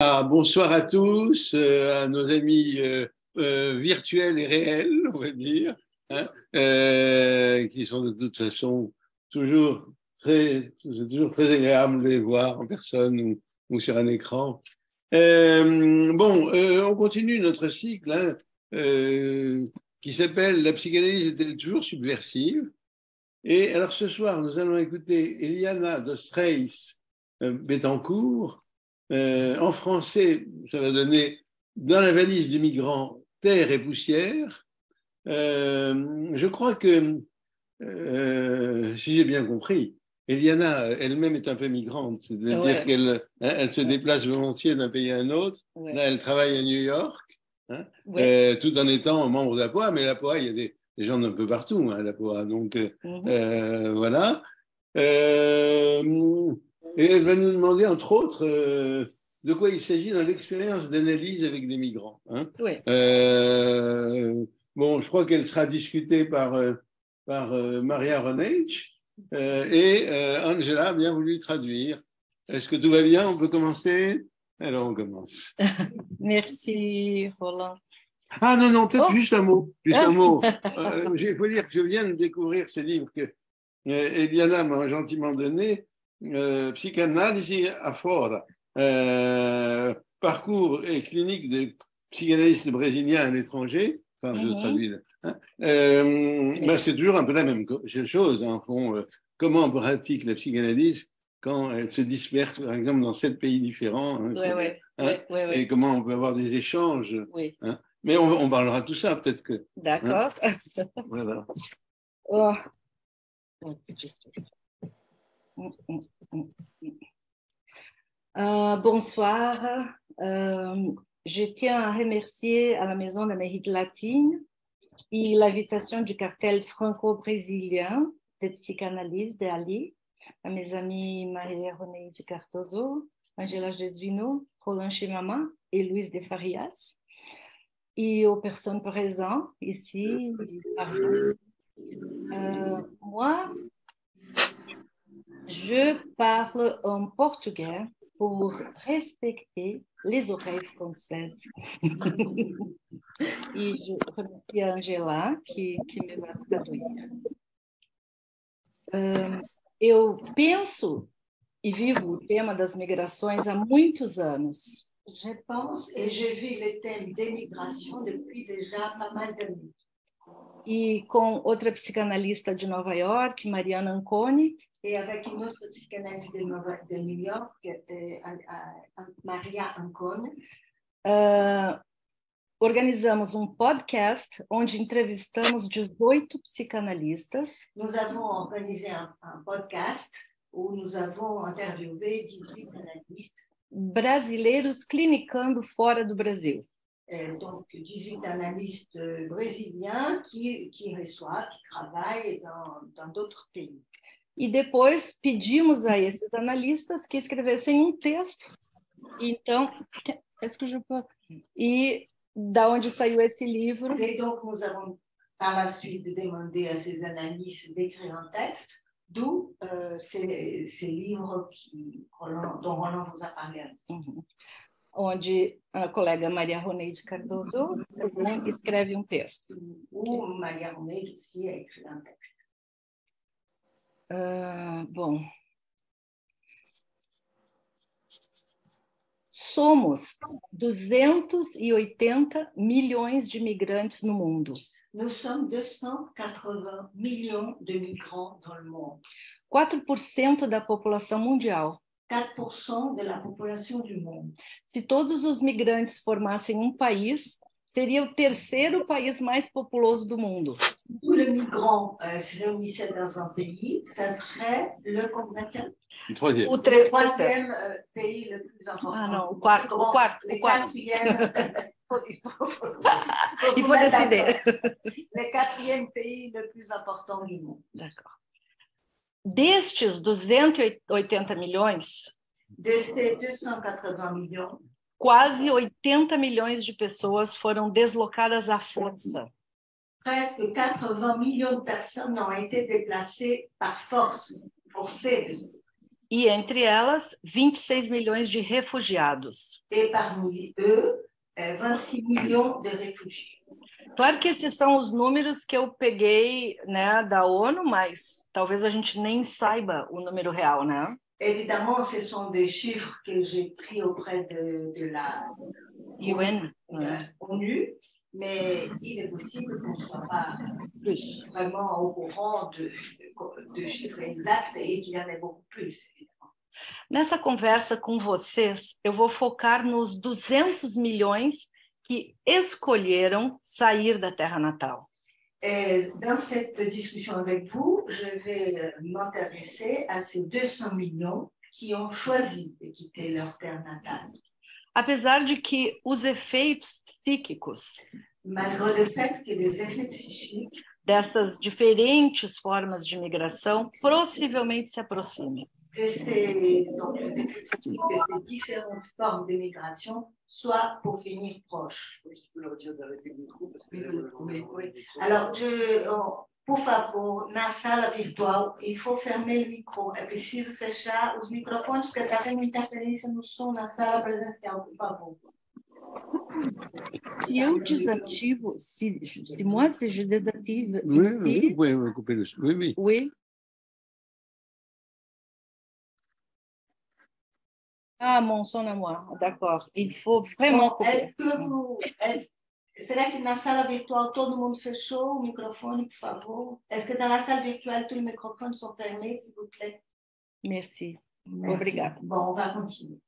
Bonsoir à tous, à nos amis virtuels et réels, on va dire, hein, qui sont de toute façon toujours très agréables de les voir en personne ou sur un écran. On continue notre cycle qui s'appelle La psychanalyse est-elle toujours subversive? Et alors ce soir, nous allons écouter Eliana de Streis-Bettencourt. En français, ça va donner Dans la valise du migrant, terre et poussière. Je crois que, si j'ai bien compris, Eliana elle-même est un peu migrante, c'est-à-dire qu'elle se déplace volontiers d'un pays à un autre. Ouais. Là, elle travaille à New York, tout en étant membre d'APOA, mais l'APOA, il y a des gens d'un peu partout, à l'APOA. Donc, voilà. Et elle va nous demander, entre autres, de quoi il s'agit dans l'expérience d'analyse avec des migrants. Je crois qu'elle sera discutée par Maria Ronech et Angela a bien voulu traduire. Est-ce que tout va bien? On peut commencer? Alors, on commence. Merci, Roland. Ah non, peut-être juste un mot. Il faut dire que je viens de découvrir ce livre que Eliana m'a gentiment donné, Psychanalyse a fora, parcours et clinique de psychanalystes brésiliens à l'étranger. Enfin, je traduis là. C'est toujours un peu la même chose, en fond. Comment on pratique la psychanalyse quand elle se disperse, par exemple, dans 7 pays différents. Et comment on peut avoir des échanges. Mais on parlera de tout ça, peut-être que. D'accord. Voilà. Oh. Bonsoir. Je tiens à remercier à la Maison d'Amérique latine et l'invitation du cartel franco-brésilien de psychanalyse d'Ali, à mes amis Maria Roneide Cardoso, Angela Jesuino, Roland Chimama et Luis de Farias, et aux personnes présentes ici. Moi, je parle en portugais pour respecter les oreilles françaises. E je remercie a Angela, que me vai traduzir. Eu penso e vivo o tema das migrações há muitos anos. Je pense et je vis le thème des migrations depuis déjà pas mal d'années. E com outra psicanalista de Nova York, Mariana Anconi, et avec une autre psychanalyste de New York, Maria Anconi, organizamos podcast onde entrevistamos 18 psicanalistas. Nous avons organisé un podcast où nous avons interviewé 18 analystes brasileiros clinicando fora do Brasil. Donc 18 analystes brésiliens qui reçoivent, qui travaillent dans d'autres pays. E depois pedimos a esses analistas que escrevessem um texto. Então, e da onde saiu esse livro? Et donc nous avons par la suite demandé à ces analystes d'écrire un texte, d'où ces livres dont Roland vous a parlé antes. Onde a colega Maria Roneide Cardoso escreve um texto. Ou Maria Roneide aussi a écrit un texte. Somos 280 milhões de migrantes no mundo. Nous sommes 280 millions de migrants dans le monde. 4% da população mundial. 4% de la population du monde. Se todos os migrantes formassem um país, seria o terceiro país mais populoso do mundo. Tous les migrants se réunissaient dans un pays, ça serait le troisième pays le plus important. Ah, non, o quarto. Le quatrième. Il faut décider. Le quatrième pays le plus important du monde. D'accord. Destes 280 milhões, destes 280 milhões, quase 80 milhões de pessoas foram deslocadas à força. Presque 80 millions de personnes ont été déplacées par force, forcées. E entre elas, 26 milhões de refugiados. et parmi eux, 26 millions de réfugiés. Claro que esses são os números que eu peguei, né, da ONU, mas talvez a gente nem saiba o número real, né? Évidemment, ce sont des chiffres que j'ai pris auprès de la UN, né? ONU, mais il est possible qu'on ne soit pas Plus. vraiment au courant de chiffres exacts et qu'il y en ait beaucoup plus, évidemment. Nessa conversa com vocês, eu vou focar nos 200 milhões que escolheram sair da terra natal. Et dans cette discussion avec vous, je vais m'intéresser à ces 200 millions qui ont choisi de quitter leur terre natale. Apesar de que os efeitos psíquicos Malgré le fait que les effets psychiques dessas diferentes formas de migração possivelmente se aproximem. donc les effets psychiques de ces différentes formes de migration soient pour finir proches. Alors, por favor, na sala virtual, il faut fermer o micro. É preciso fechar os microfones, porque está tendo interferência no som na sala presencial, por favor. Se eu desativo, se moi, si je désactive Oui, ici, vous pouvez couper le son. Oui, oui. oui. Ah, mon son à moi, d'accord. Il faut vraiment couper. Será que na sala virtual todo mundo fechou o microfone, por favor? Est-ce que dans la salle virtuelle tous les microphones sont fermés, s'il vous plaît? Merci. Merci. Obrigada. Bon, on va continuer.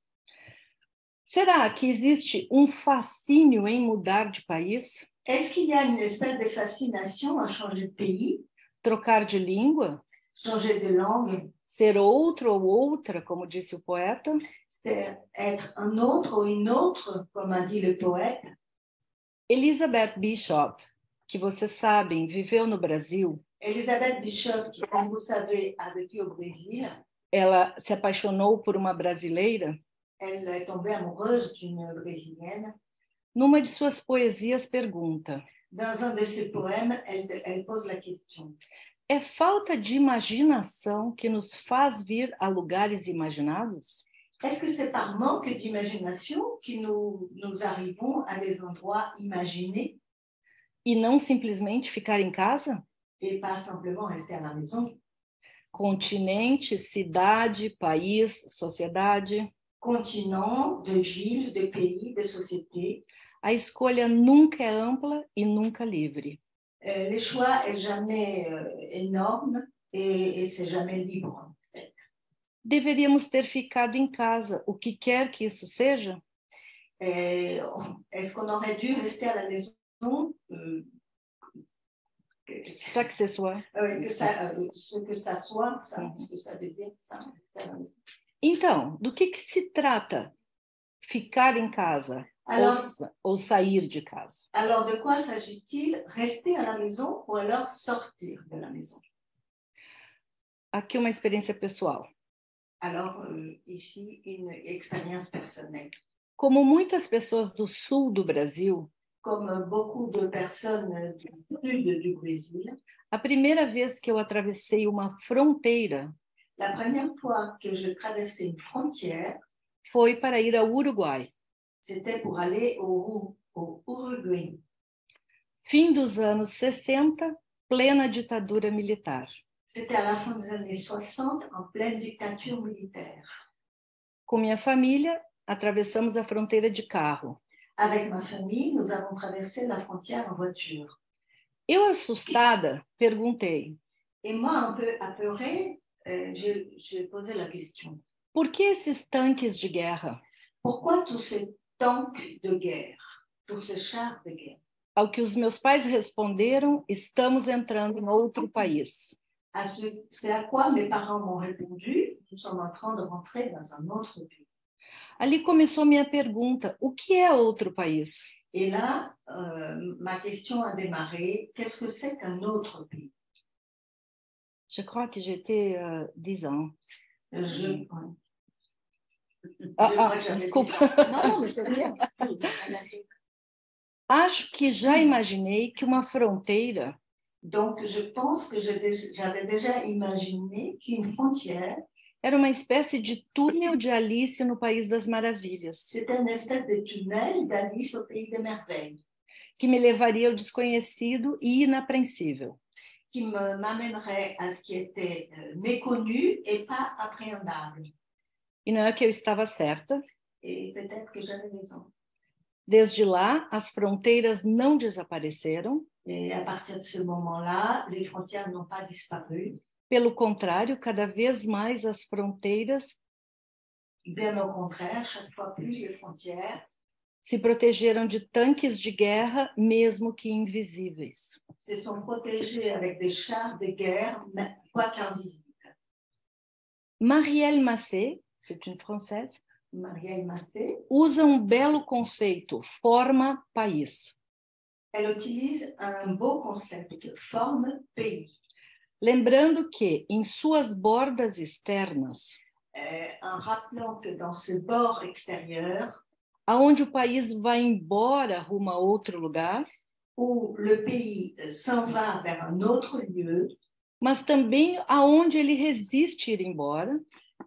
Será que existe um fascínio em mudar de país? Est-ce qu'il y a une espèce de fascination à changer de pays, Trocar de língua? changer de langue, Ser outro ou outra, como disse o poeta? c'est être un autre ou une autre, comme a dit le poète? Elizabeth Bishop, que vocês sabem, viveu no Brasil. Elisabeth Bishop, qui, comme vous savez, a vécu au Brésil, Ela se apaixonou por uma brasileira. elle est tombée amoureuse d'une brésilienne. Numa de suas poesias pergunta: Dans un de ses poèmes, elle pose la question: é falta de imaginação que nos faz vir a lugares imaginados? est-ce que c'est par manque d'imagination que nous arrivons à des endroits imaginés E não simplesmente ficar em casa? et pas simplement rester à la maison? Continente, cidade, país, sociedade. Continent, de ville, de pays, de société. A escolha nunca é ampla e nunca livre. Le choix est jamais énorme et c'est jamais libre. En fait. Deveríamos ter ficado em casa, o que quer que isso seja? Est-ce qu'on aurait dû rester à la maison? Ça que ce soit. Ce que ça soit, ça, ce que ça veut dire, ça. Então, do que se trata ficar em casa ou sair de casa? Alors, de quoi s'agit-il? Rester à la maison ou alors sortir de la maison? Aqui uma experiência pessoal. Alors, ici, une expérience personnelle. Como muitas pessoas do sul do Brasil, comme beaucoup de personnes du sud du Brésil, a primeira vez que eu atravessei uma fronteira, la première fois que je traversais une frontière, foi para ir ao Uruguai. C'était pour aller au Uruguai. Fim dos anos 60, plena ditadura militar. C'était à la fin des années 60, en pleine dictature militaire. Com minha família, atravessamos a fronteira de carro. Avec ma famille, nous avons traversé la frontière en voiture. Eu, assustada, perguntei. Et moi, un peu apeurée, j'ai posé la question. Por que esses tanques de guerra? Pourquoi tous ces tanks de guerre, tous ces chars de guerre? Ao que os meus pais responderam, estamos entrando em outro país. C'est à quoi mes parents m'ont répondu, nous sommes en train de rentrer dans un autre pays. Ali começou minha pergunta, o que é outro país? Et là, ma question a démarré, qu'est-ce que c'est qu'un autre pays? Je crois que j'étais 10 ans. Desculpa. Não, mas seria. Acho que já imaginei que uma fronteira Donc, je pense que j'avais déjà imaginé qu'une frontière Era uma espécie de túnel de Alice no País das Maravilhas, C'était une espèce de tunnel d'Alice au pays des merveilles que me levaria ao desconhecido e inapreensível. qui m'amènerait à ce qui était méconnu et pas appréhendable. E não é que eu estava certa. Et peut-être que j'avais raison. Desde lá, as fronteiras não desapareceram. Et à partir de ce moment-là, les frontières n'ont pas disparu. Pelo contrário, cada vez mais as fronteiras Bien au contraire, chaque fois plus les frontières se protegeram de tanques de guerra, mesmo que invisíveis. se sont protégées avec des chars de guerre, quoique invisibles. Marielle Massé, c'est une française, Marielle Massé, usa belo conceito, forma país. elle utilise un beau concept, forme pays. Lembrando que, em suas bordas externas, En rappelant que dans ce bord extérieur, aonde o país vai embora rumo a outro lugar, où le pays s'en va vers un autre lieu, mas também aonde ele resiste ir embora,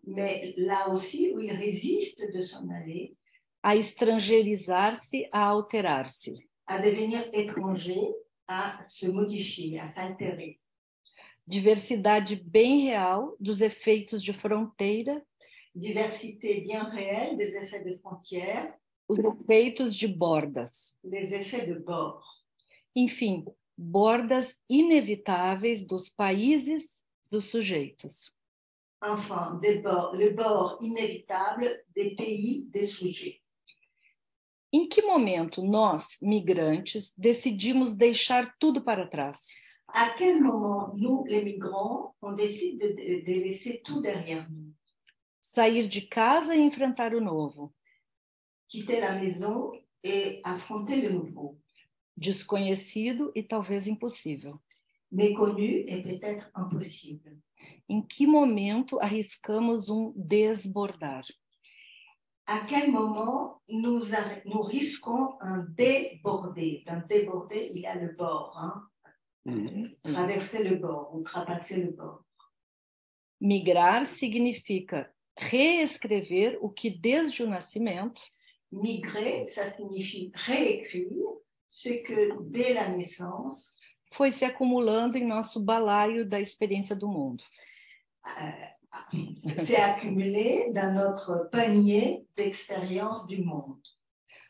mais là aussi où il résiste de s'en aller, a estrangeirizar-se, a alterar-se. à devenir étranger, à se modifier, à s'altérer. Diversidade bem real dos efeitos de fronteira, Diversité bien réelle des effets de frontières, os efeitos de bordas. les effets de bord. Enfim, bordas inevitáveis dos países, dos sujeitos. Enfin, le bord inévitable des pays, des sujets. Em que momento nós, migrantes, decidimos deixar tudo para trás? À quel moment, nous, les migrants, on décide de laisser tout derrière nous? Sair de casa e enfrentar o novo. Quitter la maison et affronter le nouveau. Desconhecido e talvez impossível. Méconnu et peut-être impossible. Em que momento arriscamos desbordar? À quel moment nous risquons un débordé? D'un débordé, il y a le bord. Hein? Traverser le bord ou trapasser le bord. Migrar significa reescrever o que desde o nascimento Migrer, ça signifie réécrire ce que dès la naissance foi se acumulando em nosso balaio da experiência do mundo. s'est accumulé dans notre panier d'expérience du monde.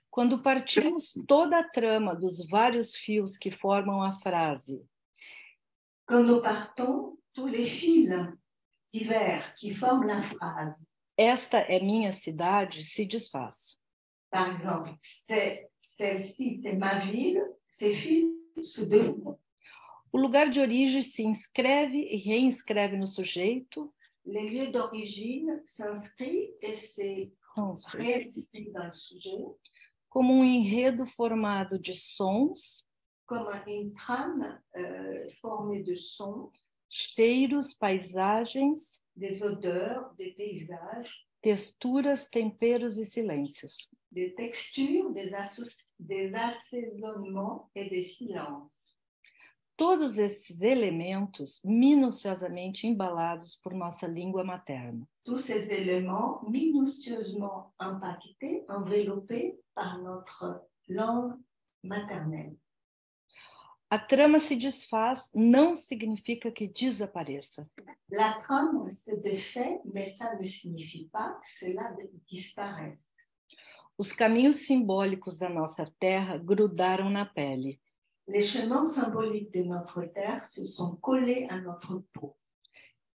Quando partimos toda a trama dos vários fios que formam a frase. Quand nous partons, tous les fils divers qui forment la phrase. Esta é minha cidade, se desfaz. Par exemple, celle-ci, c'est ma ville, ces fils se défont. O lugar de origem se inscreve e reinscreve no sujeito. Les lieux d'origine s'inscrivent et se réinscrivent dans le sujet. Como enredo formado de sons. Comme une trame formée de sons. Cheiros, paisagens. Des odeurs, des paysages. Texturas, temperos e silêncios. Des textures, des assaisonnements et des silences. Todos esses elementos minuciosamente embalados por nossa língua materna. Tous ces éléments minutieusement empaquetés, enveloppés par notre langue maternelle. A trama se desfaz não significa que desapareça. La trame se défait, mais ça ne signifie pas que cela disparaisse. Os caminhos simbólicos da nossa terra grudaram na pele. Les chemins symboliques de notre terre se sont collés à notre peau.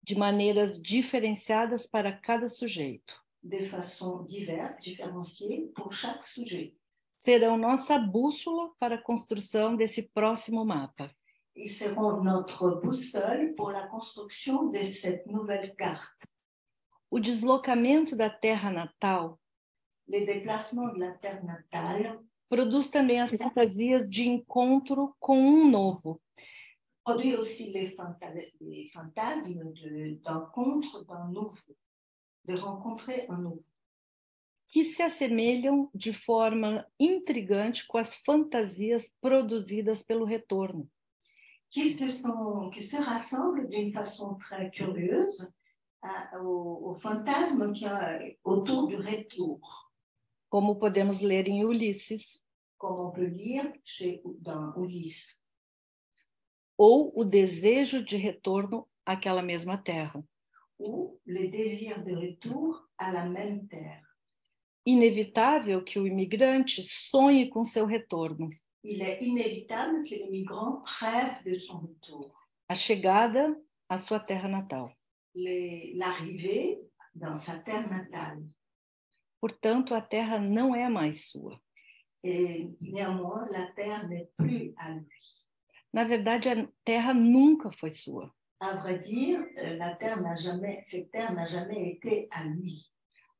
De maneiras diferenciadas para cada sujeito. De façon diverse, différenciée pour chaque sujet. Serão nossa bússola para a construção desse próximo mapa. Ils seront notre boussole pour la construction de cette nouvelle carte. O deslocamento da terra natal. Les déplacements de la terre natale. Produz também as fantasias de encontro com novo. Produit aussi les fantasmes d'encontre d'un nouveau, de rencontrer un nouveau. Que se assemelham de forma intrigante com as fantasias produzidas pelo retorno. Qui se rassemblent d'une façon très curieuse au fantasme qui est autour du retour, como podemos ler em Ulisses, comme on peut lire dans Ulysse, ou o desejo de retorno àquela mesma terra. ou le désir de retour à la même terre. Inevitável que o imigrante sonhe com seu retorno. Il est inévitable que le migrant rêve de son retour. A chegada à sua terra natal. L'arrivée dans sa terre natale. Portanto, a terra não é mais sua. Et néanmoins, la terre n'est plus à lui. Na verdade, a terra nunca foi sua. À vrai dire, cette terre n'a jamais été à lui.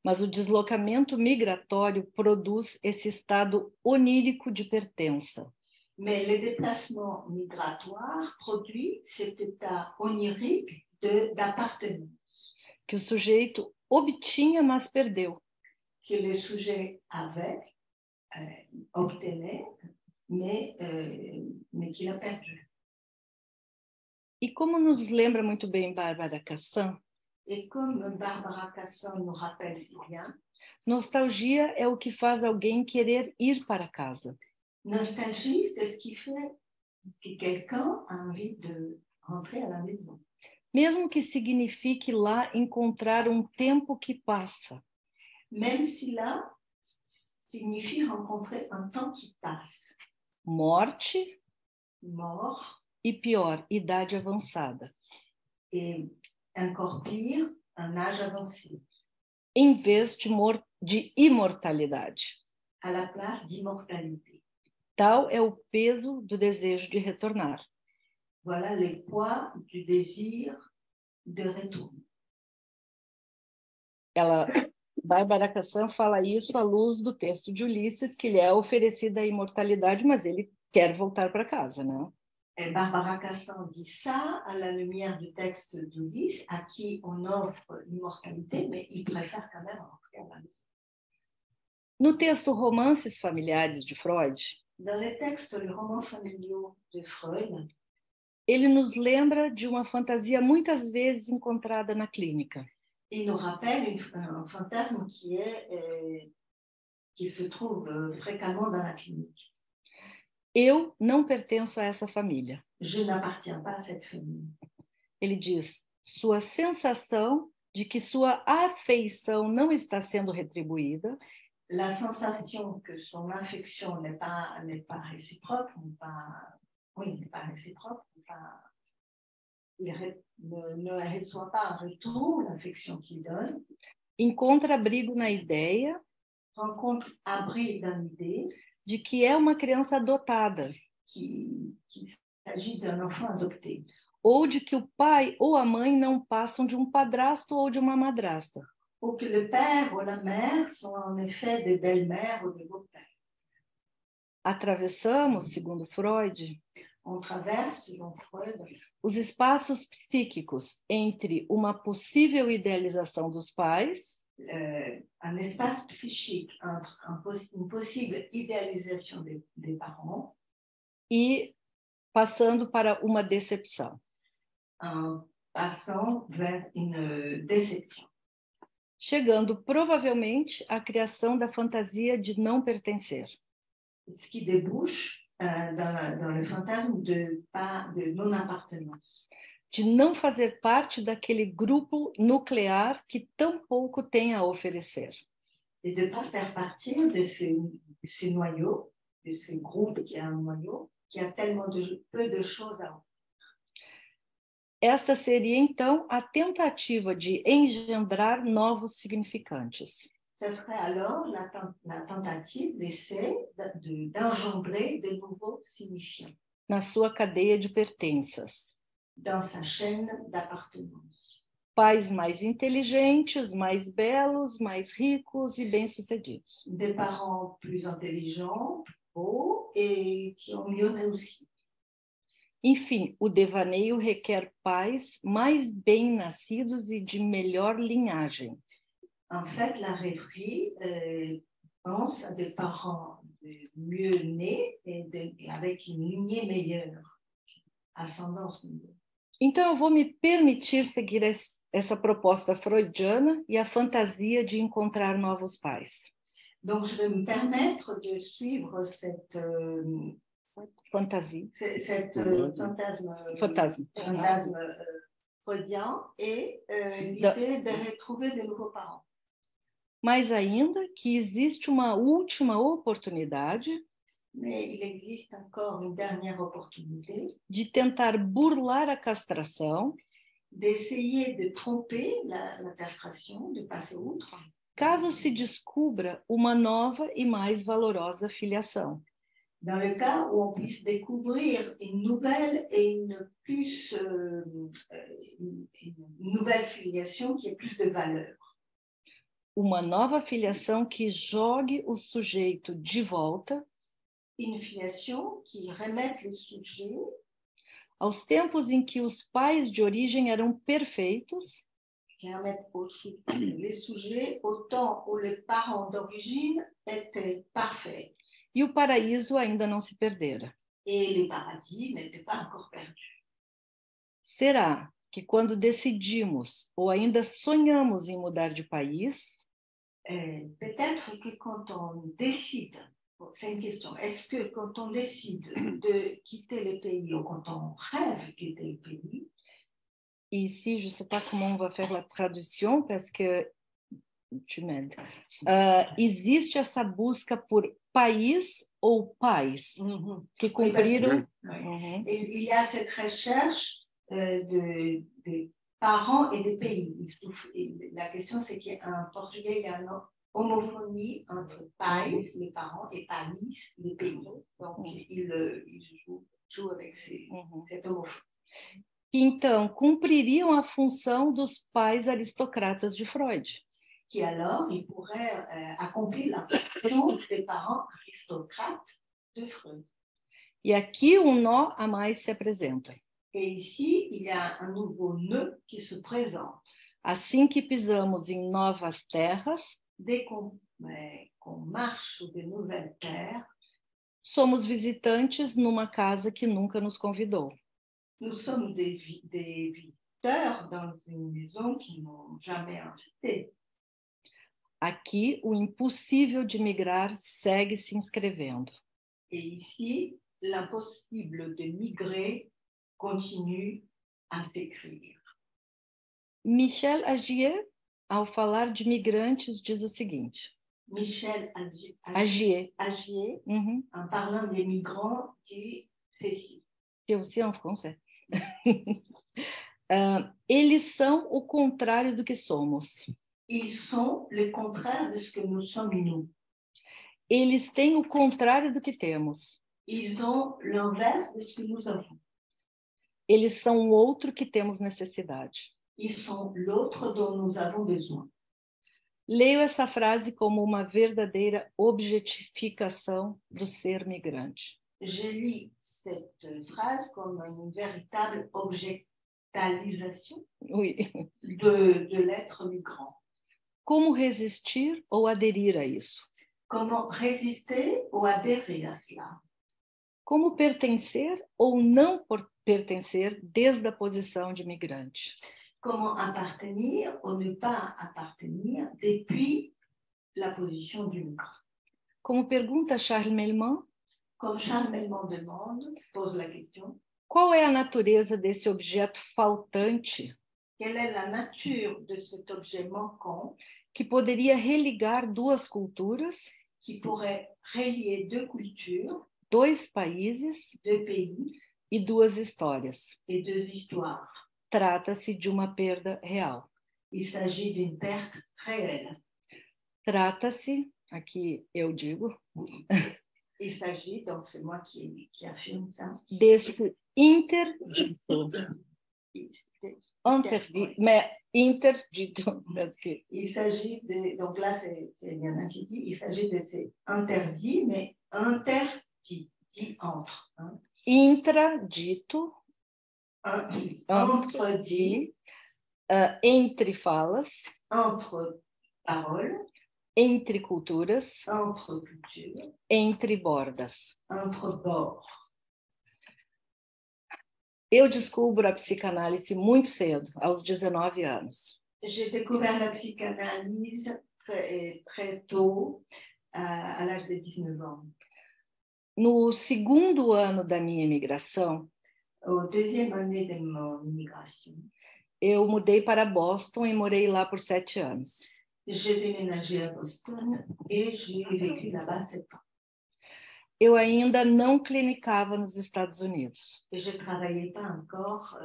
Mas o deslocamento migratório produz esse estado onírico de pertença. Mais le déplacement migratoire produit cet état onirique d'appartenance. Que o sujeito obtinha, mas perdeu. Que le sujet avait, obtenait, mais qu'il a perdu. E como nos lembra muito bem Bárbara Cassan, Et comme Barbara Casson nous rappelle si bien, nostalgia é o que faz alguém querer ir para casa. Nostalgie, c'est ce qui fait que quelqu'un a envie de rentrer à la maison. Mesmo que signifique lá encontrar um tempo que passa. Même si là signifie rencontrer un temps qui passe. Morte. Mort. E pior, idade avançada. Et encore pire, un âge avancé. Em vez de imortalidade. À la place d'immortalité. Tal é o peso do desejo de retornar. Voilà le poids du désir de retour. Bárbara Cassan fala isso à luz do texto de Ulisses, que lhe é oferecida a imortalidade, mas ele quer voltar para casa, né? Et Barbara Cassan dit ça à la lumière du texte d'Ulysse, à qui on offre l'immortalité, mais il préfère quand même rentrer à la maison. No texto Romances Familiares de Freud, dans les textes, les romans familiaux de Freud, ele nos lembra de uma fantasia muitas vezes encontrada na clínica. Il nous rappelle un fantasme qui se trouve fréquemment dans la clinique. Eu não pertenço a essa família. Je n'appartiens pas à cette famille. Ele diz, sua sensação de que sua afeição não está sendo retribuída. La sensation que son affection n'est pas réciproque, n'est pas réciproque, ne reçoit pas en retour l'affection qu'il donne. Encontra abrigo na ideia. Rencontre abri dans l'idée. De que é uma criança adotada. Qu'il s'agit d'un enfant adopté. Ou de que o pai ou a mãe não passam de um padrasto ou de uma madrasta. Ou que le père ou la mère sont en effet des belles-mères ou des beaux-pères. Atravessamos, segundo Freud, on traverse, selon Freud, os espaços psíquicos entre uma possível idealização dos pais, un espace psychique entre une possible idéalisation des parents e passando para uma decepção. En passant vers une déception. Chegando provavelmente à criação da fantasia de não pertencer. Ce qui débouche dans le fantasme de non-appartenance. De não fazer parte daquele grupo nuclear que tão pouco tem a oferecer. Et de ne pas faire partie de ces noyaux, de ce groupe qui a un noyau, qui a tellement peu de choses à offrir. Esta seria, então, a tentativa de engendrar novos significantes. Ce serait alors la tentative d'essayer d'engendrer de nouveaux signifiants. Na sua cadeia de pertenças. Dans sa chaîne d'appartenance. Pais mais inteligentes, mais belos, mais ricos e bem-sucedidos. Des parents plus intelligents, beaux et qui ont mieux réussi. Enfim, o devaneio requer pais mais bem-nascidos e de melhor linhagem. En fait, la rêverie pense à des parents mieux nés et avec une lignée meilleure, ascendance meilleure. Então, eu vou me permitir seguir essa proposta freudiana e a fantasia de encontrar novos pais. Donc, je vais me permettre de suivre Fantasia. fantasme freudien et l'idée de retrouver de nouveaux parents. Mais ainda que existe uma última oportunidade Mais il existe encore une dernière opportunité de tentar burlar a castração, d'essayer de tromper la castration, de passer outre, caso se descubra uma nova e mais valorosa filiação. dans le cas où on puisse découvrir une nouvelle et une nouvelle filiation qui ait plus de valeur. Uma nova filiação que jogue o sujeito de volta Une filiation qui remette le sujet aos tempos em que os pais de origem eram perfeitos qui remette les sujets au temps où les parents d'origine étaient parfaits e o paraíso ainda não se perdera. et les paradis n'étaient pas encore perdus. Será que quando decidimos ou ainda sonhamos em mudar de país, Peut-être que quand on décide, c'est une question, est-ce que quand on décide de quitter le pays ou quand on rêve de quitter le pays, et ici je ne sais pas comment on va faire la traduction parce que tu m'aides, existe essa busca por país ou pais que cumpriram... Il y a cette recherche de parents et des pays. La question, c'est qu'en portugais, il y a une homophonie entre pais, les parents, et país, les pays. Donc, il joue avec cette homophonie. Que então cumpririam a função dos pais aristocratas de Freud. Qui alors, il pourrait accomplir la fonction des parents aristocrates de Freud. E aqui um nó a mais se apresenta. Et ici, il y a un nouveau nœud qui se présente. Assim que pisamos em novas terras, Dès qu'on marche sur de nouvelles terres, somos visitantes numa casa que nunca nos convidou. nous sommes des visiteurs dans une maison qui n'ont jamais invité. Aqui, o impossível de migrar segue se inscrevendo. Et ici, l'impossible de migrer continue à s'écrire. Michel Agier, ao falar de migrantes, diz o seguinte. Michel Agier, en parlant des migrants, dit ceci. C'est aussi en français. Eles são o contrário do que somos. Ils sont le contraire de ce que nous sommes nous. Eles têm o contrário do que temos. Ils ont l'inverse de ce que nous avons. Eles são o outro que temos necessidade. Ils sont l'autre dont nous avons besoin. Leio essa frase como uma verdadeira objetificação do ser migrante. Je lis cette phrase comme une véritable objectalisation de l'être migrant. Como resistir ou aderir a isso? Comment résister ou adhérer à cela? Como pertencer ou não pertencer desde a posição de migrante? Comment appartenir ou ne pas appartenir depuis la position du migrant? Como pergunta Charles Melman, Comme Charles Melman pose la question. Qual é a natureza desse objeto faltante? Quelle est la nature de cet objet manquant? Que poderia religar duas culturas, qui pourrait relier deux cultures, dois países, deux pays e duas histórias. Et deux histoires. Trata-se de uma perda real. Il s'agit d'une perte réelle. Trata-se, aqui eu digo. Il s'agit, donc c'est moi qui affirme ça. Desse interdito. Interdito. Il s'agit de, donc là c'est Yana qui dit, il s'agit de ces interdits, mais interdit, dit entre. Hein. Intradito. Interdit. Entre falas. Entre paroles. Entre culturas. Entre cultures. Entre bordas. Entre bords. Eu descubro a psicanálise muito cedo, aos 19 anos. J'ai découvert la psychanalyse très tôt, à l'âge de 19 ans. No segundo ano da minha imigração, Au deuxième année de mon immigration, eu mudei para Boston e morei lá por 7 anos. j'ai déménagé à Boston et j'ai vécu là-bas 7 ans. Eu ainda não clinicava nos Estados Unidos, Et je ne travaillais pas encore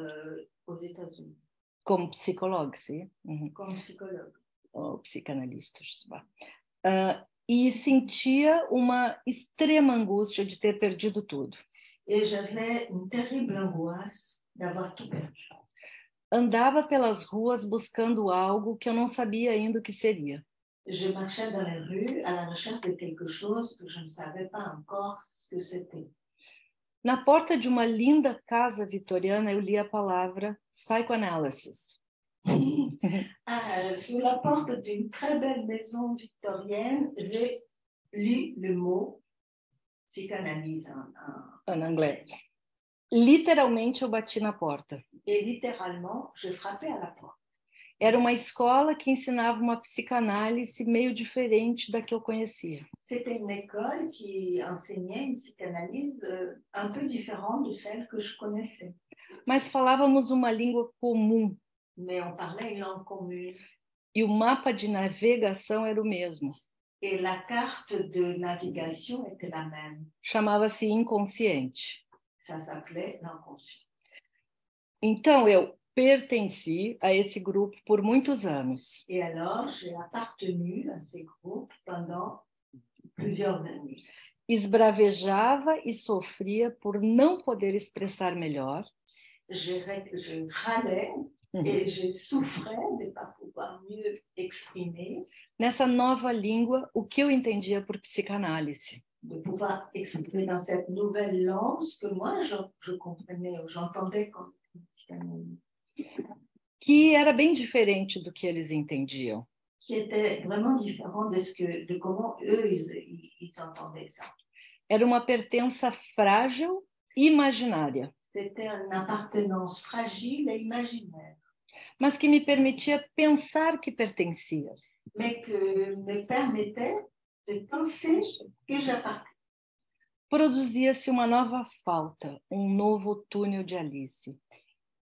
aux États-Unis como psicóloga, sim? comme psychologue. Ou psicanalista, je sais pas. E sentia uma extrema angústia de ter perdido tudo. Et j'avais une terrible angoisse d'avoir tout perdu. Andava pelas ruas buscando algo que eu não sabia ainda o que seria. Je marchais dans les rues à la recherche de quelque chose que je ne savais pas encore ce que c'était. Na porta de uma linda casa vitoriana, eu li a palavra psychoanalysis. Sous la porte d'une très belle maison victorienne, j'ai lu le mot psychanalyse Em inglês. Literalmente, eu bati na porta. et littéralement, je frappais à la porte. Era uma escola que ensinava uma psicanálise meio diferente da que eu conhecia. C'était une école qui enseignait une psychanalyse un peu différente de celle que je connaissais. Mas falávamos uma língua comum. Mais on parlait une langue commune. E o mapa de navegação era o mesmo. Et la carte de navigation était la même. Chamava-se inconsciente. Ça s'appelait l'inconscient. Então, eu pertenci a esse grupo por muitos anos. Et alors, j'ai appartenu à ces groupes pendant plusieurs années. Esbravejava e sofria por não poder expressar melhor. Je râlais et je souffrais de ne pas pouvoir mieux exprimer, Nessa nova língua, o que eu entendia por psicanálise. de pouvoir exprimer dans cette nouvelle langue ce que moi je comprenais ou j'entendais comme psychanalyse. Que era bem diferente do que eles entendiam. Qui était vraiment différent de comment eux, ils entendaient ça. Era uma pertença frágil e imaginária, C'était une appartenance fragile et imaginaire, mas que me permitia pensar que pertencia. mais que me permettait de penser que j'appartenais. Produzia-se uma nova falta, novo túnel de Alice.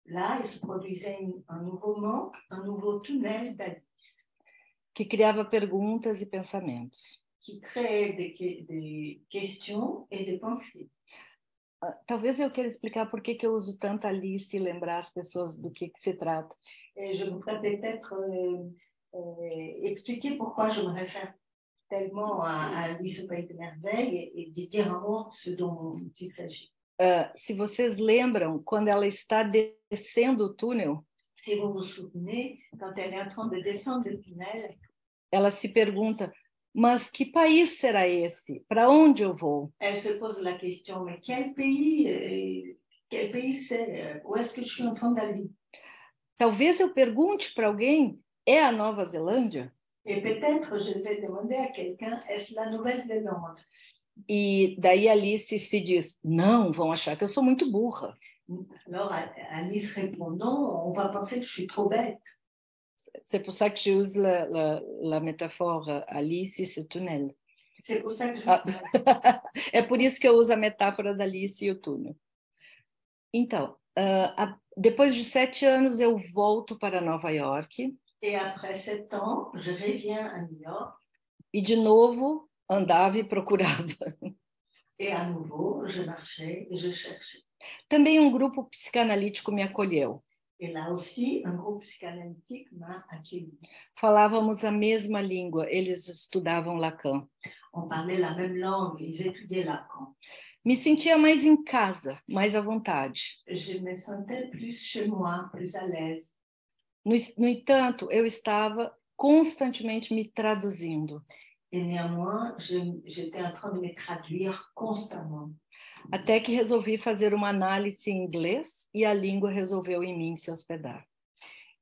Là, il se produisait un nouveau manque, un nouveau tunnel d'Alice. Que criava perguntas e pensamentos. Qui créait des questions et des pensées. Talvez eu queira explicar por que eu uso tanto Alice e lembrar as pessoas do que se trata. Et je voudrais peut-être expliquer pourquoi je me réfère tellement à Alice au Pays des Merveilles et de dire un mot ce dont il s'agit. Se vocês lembram, quando ela está descendo o túnel, Si vous vous souvenez, quand elle est en train de descendre le tunnel, ela se pergunta, mas que país será esse? Para onde eu vou? elle se pose la question, mais quel pays c'est? Où est-ce que je suis en train d'aller? Talvez eu pergunte para alguém, é a Nova Zelândia? Et peut-être je vais demander à quelqu'un, est-ce la Nouvelle-Zélande? E daí Alice se diz, não, vão achar que eu sou muito burra. Alors Alice répond, non, on va penser que je suis trop bête. C'est pour ça que j'use la métaphore Alice e ce tunnel. C'est pour ça que É por isso que eu uso a metáfora da Alice e o túnel. Então, depois de 7 anos, eu volto para Nova York. Et après 7 ans, je reviens à New York. E de novo, andava e procurava. Et à nouveau, je marchais et je cherchais. Também um grupo psicanalítico me acolheu. Et là aussi, un groupe psychanalytique m'a accueilli. Falávamos a mesma língua, eles estudavam Lacan. On parlait la même langue, ils étudiaient Lacan. Me sentia mais em casa, mais à vontade. Je me sentais plus chez moi, plus à l'aise. No entanto, eu estava constantemente me traduzindo. Et néanmoins, j'étais en train de me traduire constamment. Até que resolvi fazer uma análise em inglês e a língua resolveu em mim se hospedar.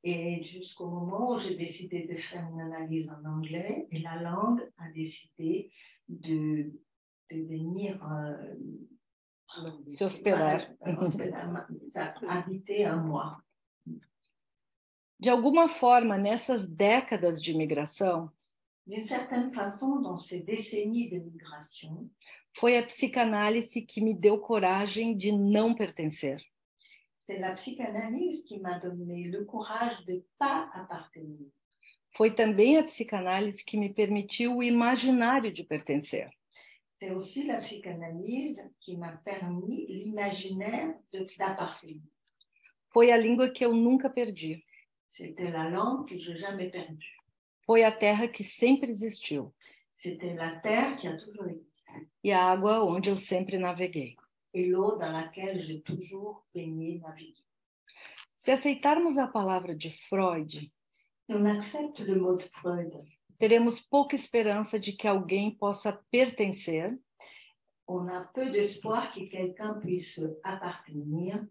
Et jusqu'au moment où j'ai décidé de faire une analyse en anglais, et la langue a décidé de venir se hospedar. Habiter un mois. De alguma forma, nessas décadas de imigração, D'une certaine façon, dans ces décennies de migration, foi a psicanálise que me deu coragem de não pertencer. c'est la psychanalyse qui m'a donné le courage de ne pas appartenir. Foi também a psicanálise que me permitiu o imaginário de pertencer. C'est aussi la psychanalyse qui m'a permis l'imaginaire d'appartenir. Foi a língua que eu nunca perdi. C'était la langue que je n'ai jamais perdue. Foi a terra que sempre existiu. C'était la terre qui a toujours existé. E a água onde eu sempre naveguei. Et l'eau dans laquelle j'ai toujours baigné, navigué. Se aceitarmos a palavra de Freud, Si on accepte le mot de Freud, teremos pouca esperança de que alguém possa pertencer on a peu d'espoir que quelqu'un puisse appartenir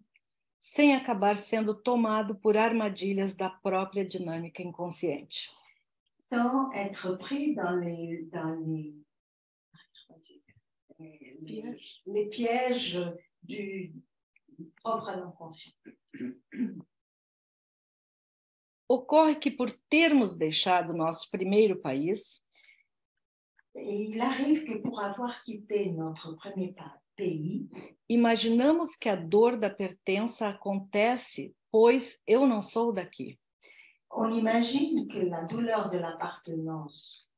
sem acabar sendo tomado por armadilhas da própria dinâmica inconsciente. sans être pris dans les pièges du propre à l'inconscient. Ocorre que, por termos deixado nosso primeiro país, Et il arrive que pour avoir quitté notre premier pays, imaginamos que a dor da pertença acontece, pois eu não sou daqui. on imagine que la douleur de l'appartenance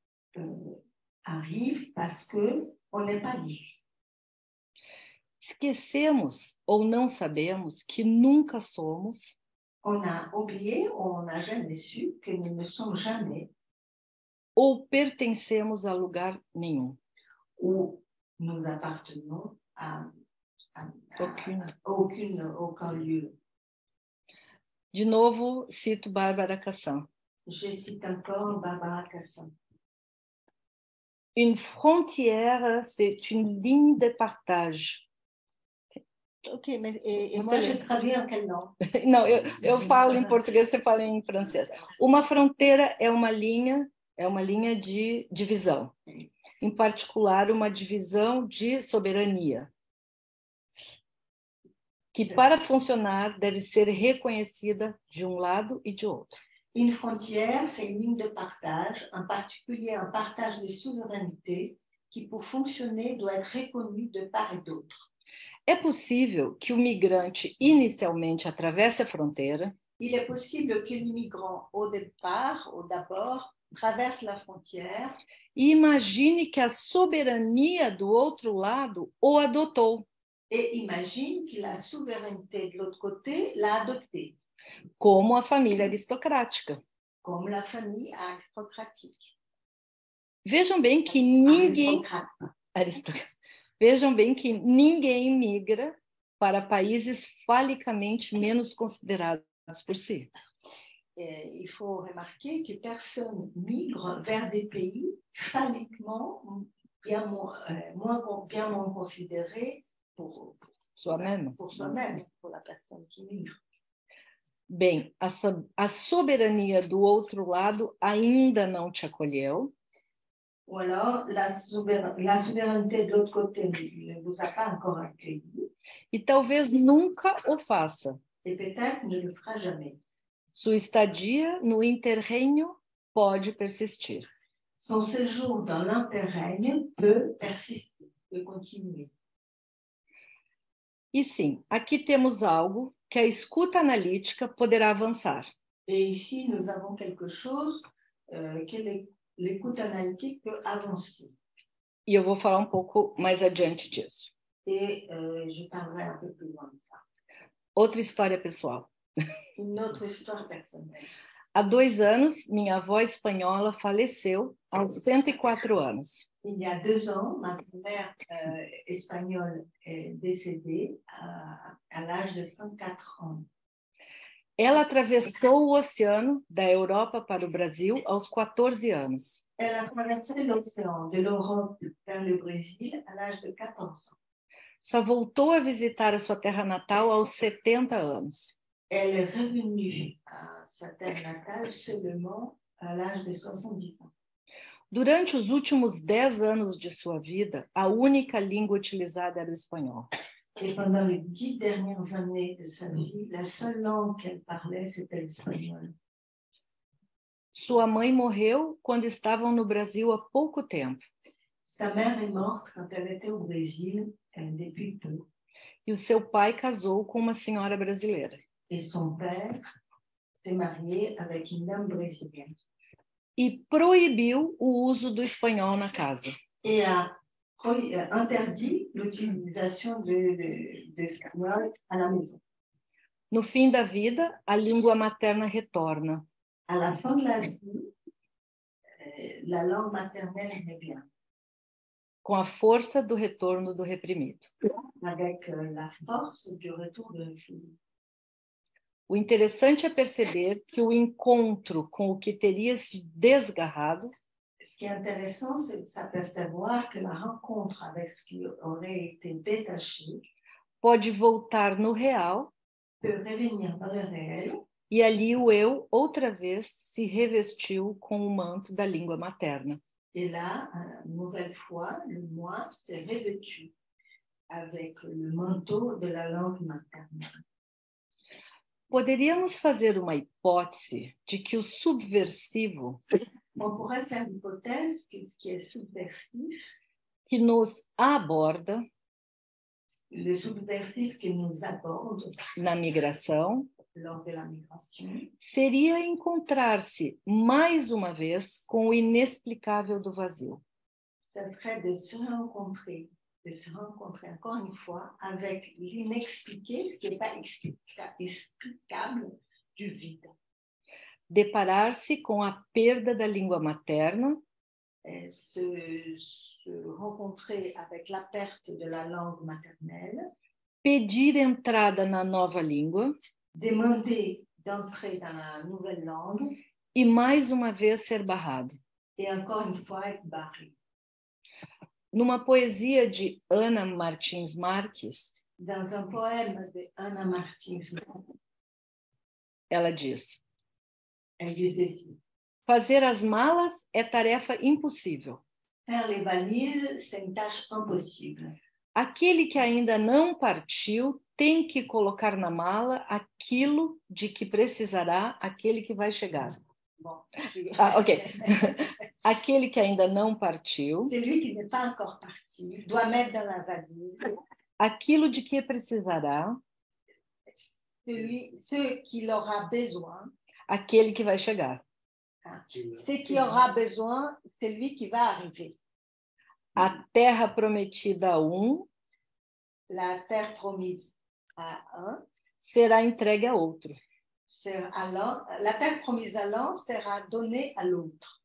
arrive parce qu'on n'est pas d'ici. Esquecemos ou não sabemos que nunca somos On a oublié, on n'a jamais su que nous ne sommes jamais ou pertencemos a lugar nenhum. ou nous appartenons à aucun lieu. De novo, cito Bárbara Cassan. Je cite encore Barbara Cassin. Une frontière, c'est une ligne de partage. Ok, mais et Você moi, lê? je traduis en quelle langue? Não, eu falo em português, você fala em francês. Uma fronteira é uma linha de divisão. Em particular, uma divisão de soberania, que para funcionar deve ser reconhecida de um lado e de outro. Une frontière, c'est une ligne de partage, en particulier un partage de souveraineté qui, pour fonctionner, doit être reconnu de part et d'autre. É possível que o migrante inicialmente atravesse a fronteira Il est possible que l'immigrant, d'abord, traverse la frontière e imagine que a soberania do outro lado o adotou, et imagine que la souveraineté de l'autre côté l'a adopté, como a família aristocrática. comme la famille aristocratique. Vejam bem que ninguém migra para países falicamente menos considerados por si. Il faut remarquer que personne migre vers des pays phalliquement bien moins considérés pour Soi-même. soi-même, pour la personne qui migre. Bem, a soberania do outro lado ainda não te acolheu. Ou alors, la souveraineté de l'autre côté ne vous a pas encore accueilli. E talvez nunca o faça. Et peut-être ne le fera jamais. Sua estadia no interrègne pode persistir. Son séjour dans l'interrègne peut persister, peut continuer. E sim, aqui temos algo que a escuta analítica poderá avançar. Et ici, nous avons quelque chose que l'écoute analytique peut avancer. E eu vou falar um pouco mais adiante disso. Et je parlerai un peu plus loin de ça. Outra história pessoal. Une autre histoire personnelle. Há 2 anos, minha avó espanhola faleceu aos 104 anos. Il y a 2 ans, ma grand-mère espagnole est décédée à l'âge de 104 ans. Ela atravessou o oceano da Europa para o Brasil aos 14 anos. Elle a traversé l'océan de l'Europe vers le Brésil à l'âge de 14 ans. Só voltou a visitar a sua terra natal aos 70 anos. Elle est revenue à sa terre natale seulement à l'âge de 70 ans. Durante os últimos 10 anos de sua vida, a única língua utilizada era o espanhol. Et pendant les 10 dernières années de sa vie, la seule langue qu'elle parlait, c'était l'espagnol. Sua mãe morreu quando estavam no Brasil há pouco tempo. Sa mère est morte quand elle était au Brésil, depuis peu. E o seu pai casou com uma senhora brasileira. Et son père s'est marié avec une dame brésilienne. E proibiu o uso do espanhol na casa. Et a interdit l'utilisation de l'espagnol à la maison. No fim da vida, a língua materna retorna. À la fin de la vie, la langue maternelle revient. Com a força do retorno do reprimido. Avec la force du retour de l'enfant. O interessante é perceber que o encontro com o que teria se desgarrado Ce qui est intéressant, c'est de s'apercevoir que la rencontre avec ce qui aurait été détaché pode voltar no real peut revenir dans le réel. E ali o eu, outra vez, se revestiu com o manto da língua materna. Et là, une nouvelle fois, le moi s'est revêtu avec le manteau de la langue maternelle. Poderíamos fazer uma hipótese de que o subversivo On pourrait faire l'hypothèse que ce qui est subversif, que nos aborda le subversif que nous aborde na migração lors de la migration, seria encontrar-se mais uma vez com o inexplicável do vazio. ça serait de se rencontrer encore une fois avec l'inexpliqué, ce qui n'est pas explicable du vide. Deparar-se com a perda da língua materna Se rencontrer avec la perte de la langue maternelle, pedir entrada na nova língua demander d'entrer dans la nouvelle langue e mais uma vez ser barrado. et encore une fois être barré. Numa poesia de Ana Martins Marques, Dans un poème de Ana Martins, ela diz: elle disait: fazer as malas é tarefa impossível. faire les valises, c'est une tâche impossible. Aquele que ainda não partiu tem que colocar na mala aquilo de que precisará aquele que vai chegar. Bon. Ok. Aquele que ainda não partiu, Celui qui n'est pas encore parti doit mettre dans la valise aquilo de que precisará ce qu'il aura besoin. aquele que vai chegar. Ce qui aura besoin, c'est lui qui va arriver. A terra prometida a La terre promise à un será entregue a outro. La terre promise à l'un sera donnée à l'autre.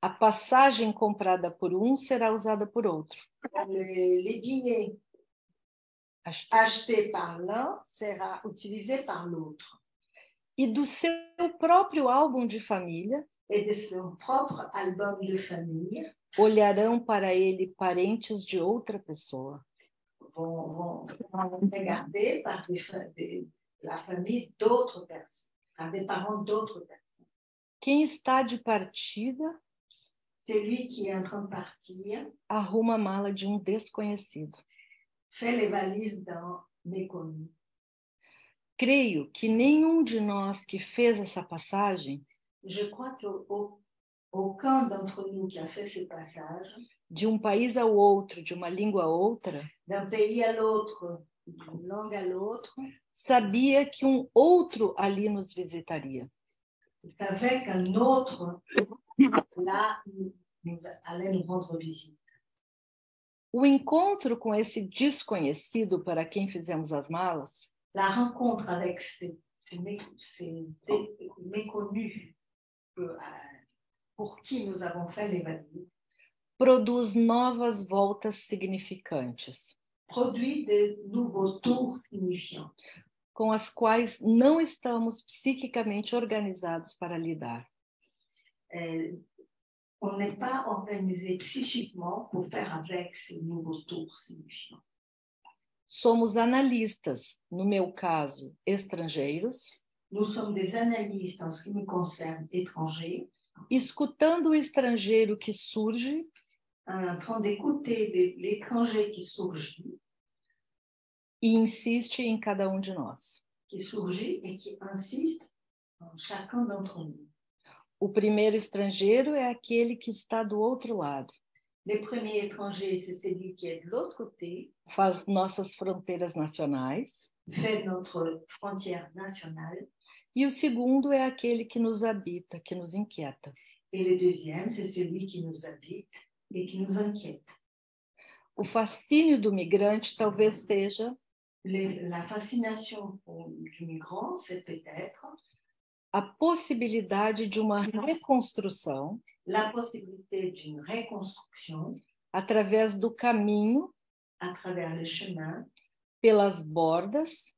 A passagem comprada por será usada por outro. Les billets achetés par l'un sera utilisé par l'autre. E do seu próprio álbum de família, Et de son propre album de famille, olharão para ele parentes de outra pessoa. vont regarder par la famille d'autres personnes, par des parents d'autres personnes. Quem está de partida, Celui qui est en train de partir arruma a mala de desconhecido. fait les valises d'un méconnu. Creio que nenhum de nós que fez essa passagem, Je crois qu'aucun d'entre nous qui a fait ce passage, de um país ao outro, de uma língua a outra, d'un pays à l'autre, d'une langue à l'autre, sabia que outro ali nos visitaria. savait qu'un autre là allait nous rendre visite. O encontro com esse desconhecido para quem fizemos as malas La rencontre avec ces méconnus pour qui nous avons fait les valises produz novas voltas significantes, produit de nouveaux tours signifiants, com as quais não estamos psiquicamente organizados para lidar. On n'est pas organisé psychiquement pour faire avec ces nouveaux tours signifiants. Somos analistas, no meu caso, estrangeiros. Nous sommes des analystes en ce qui me concerne étrangers, escutando o estrangeiro que surge, en train d'écouter l'étranger qui surgit, e insiste em cada um de nós. qui surgit et qui insiste en chacun d'entre nous. O primeiro estrangeiro é aquele que está do outro lado, Le premier étranger, c'est celui qui est de l'autre côté, faz nossas fronteiras nacionais, fait de notre frontière nationale. e o segundo é aquele que nos habita, que nos inquieta. Et le deuxième, c'est celui qui nous habite et qui nous inquiète. O fascínio do migrante talvez seja La fascination du migrant, c'est peut-être a possibilidade de uma reconstrução la possibilité d'une reconstruction através do caminho, à travers le chemin, pelas bordas,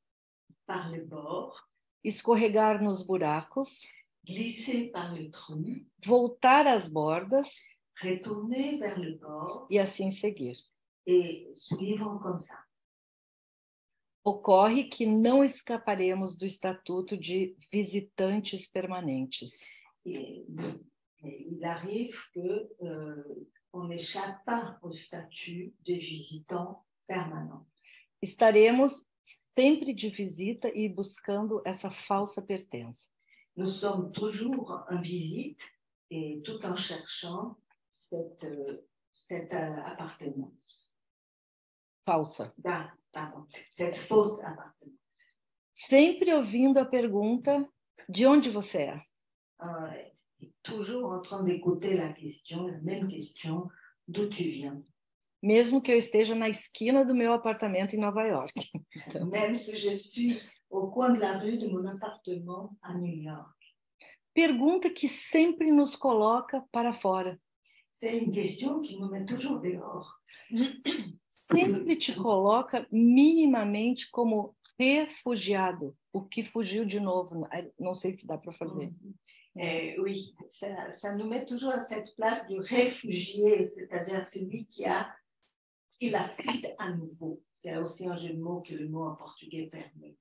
par le bord, escorregar nos buracos, glisser par le trou, voltar às bordas retourner vers le bord e assim seguir. et suivre comme ça. Ocorre que não escaparemos do estatuto de visitantes permanentes. Et il arrive que on n'échappe pas au statut de visitant permanent. Estaremos sempre de visita e buscando essa falsa pertença. Nous sommes toujours en visite et tout en cherchant cette appartenance. Falsa. Cette fausse appartenance. Sempre ouvindo a pergunta: de onde você é? Toujours en train d'écouter la même question, d'où tu viens. Mesmo que eu esteja na esquina do meu apartamento em Nova York. Então, même si je suis au coin de la rue de mon appartement à New York. Pergunta que sempre nos coloca para fora. C'est une question qui nous met toujours dehors. Sempre te coloca minimamente como refugiado, o que fugiu de novo. Não sei o que dá para fazer. Oui, ça nous met toujours à cette place de réfugié, c'est-à-dire celui qui a pris la fuite à nouveau. C'est aussi un jeu de mots que le mot en portugais permet.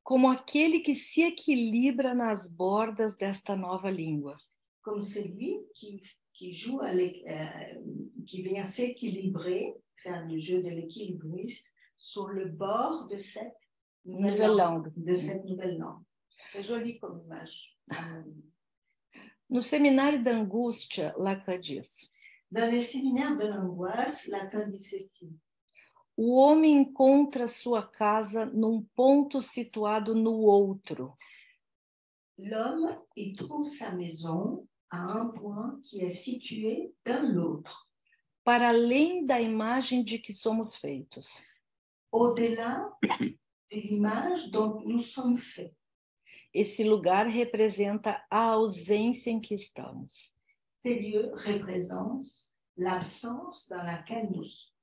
Como aquele que se equilibra nas bordas desta nova língua. Comme celui qui joue qui vient s'équilibrer, faire le jeu de l'équilibriste sur le bord de cette nouvelle langue. C'est joli comme image. No seminário da angústia, Lacan diz: Dans le séminaire de l'angoisse, Lacan dit ceci: o homem encontra sua casa num ponto situado no outro. L'homme, il trouve sa maison à un point qui est situé dans l'autre. Para além da imagem de que somos feitos. Au-delà de l'image dont nous sommes faits. Esse lugar representa a ausência em que estamos. Ces lieux représentent l'absence dans laquelle nous sommes.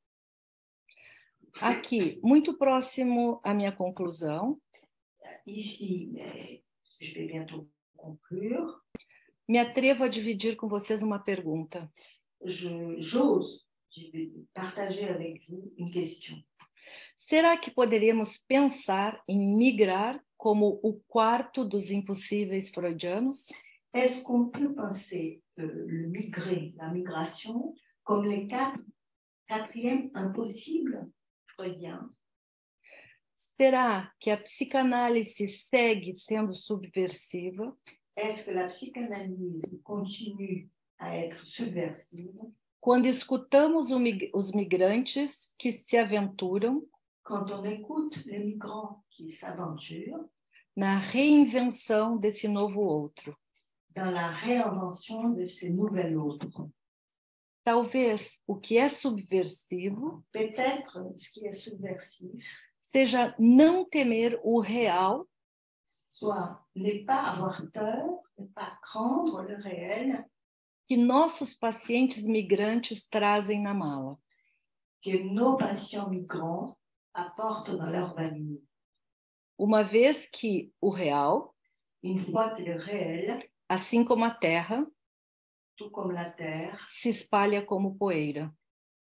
Aqui, muito próximo à minha conclusão. Ici, mais je vais bientôt conclure. Me atrevo a dividir com vocês uma pergunta. J'ose partager avec vous une question. Será que poderíamos pensar em migrar como o quarto dos impossíveis freudianos? Est-ce qu'on peut penser la migration, comme les quatrièmes impossibles freudiens? Será que a psicanálise segue sendo subversiva? Est-ce que la psychanalyse continue à être subversive? Quando escutamos os migrantes que se aventuram, quand on écoute les migrants qui s'aventurent, na reinvenção desse novo outro, dans la réinvention de ce nouvel autre. Talvez o que é subversivo, peut-être ce qui est subversif, seja não temer o real, soit ne pas avoir peur, ne pas craindre le réel, que nossos pacientes migrantes trazem na mala. Que nos patients migrants apportent dans leur valise. Uma vez que o real, une fois que le réel, assim como a terra, tout comme la terre, se espalha como poeira.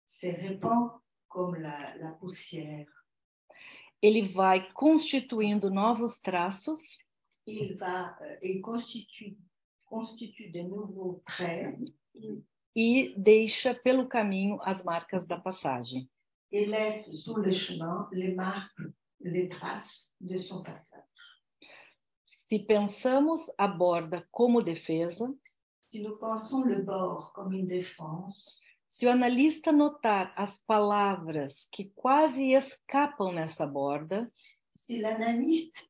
Se répand comme la poussière. Ele vai constituindo novos traços. Il constitue de nouveaux traits. E deixa pelo caminho as marcas da passagem. et laisse sur le chemin les marques, les traces de son passage. Se pensamos a borda como defesa, Si nous pensons le bord comme une défense, se o analista notar as palavras que quase escapam nessa borda, si l'analyste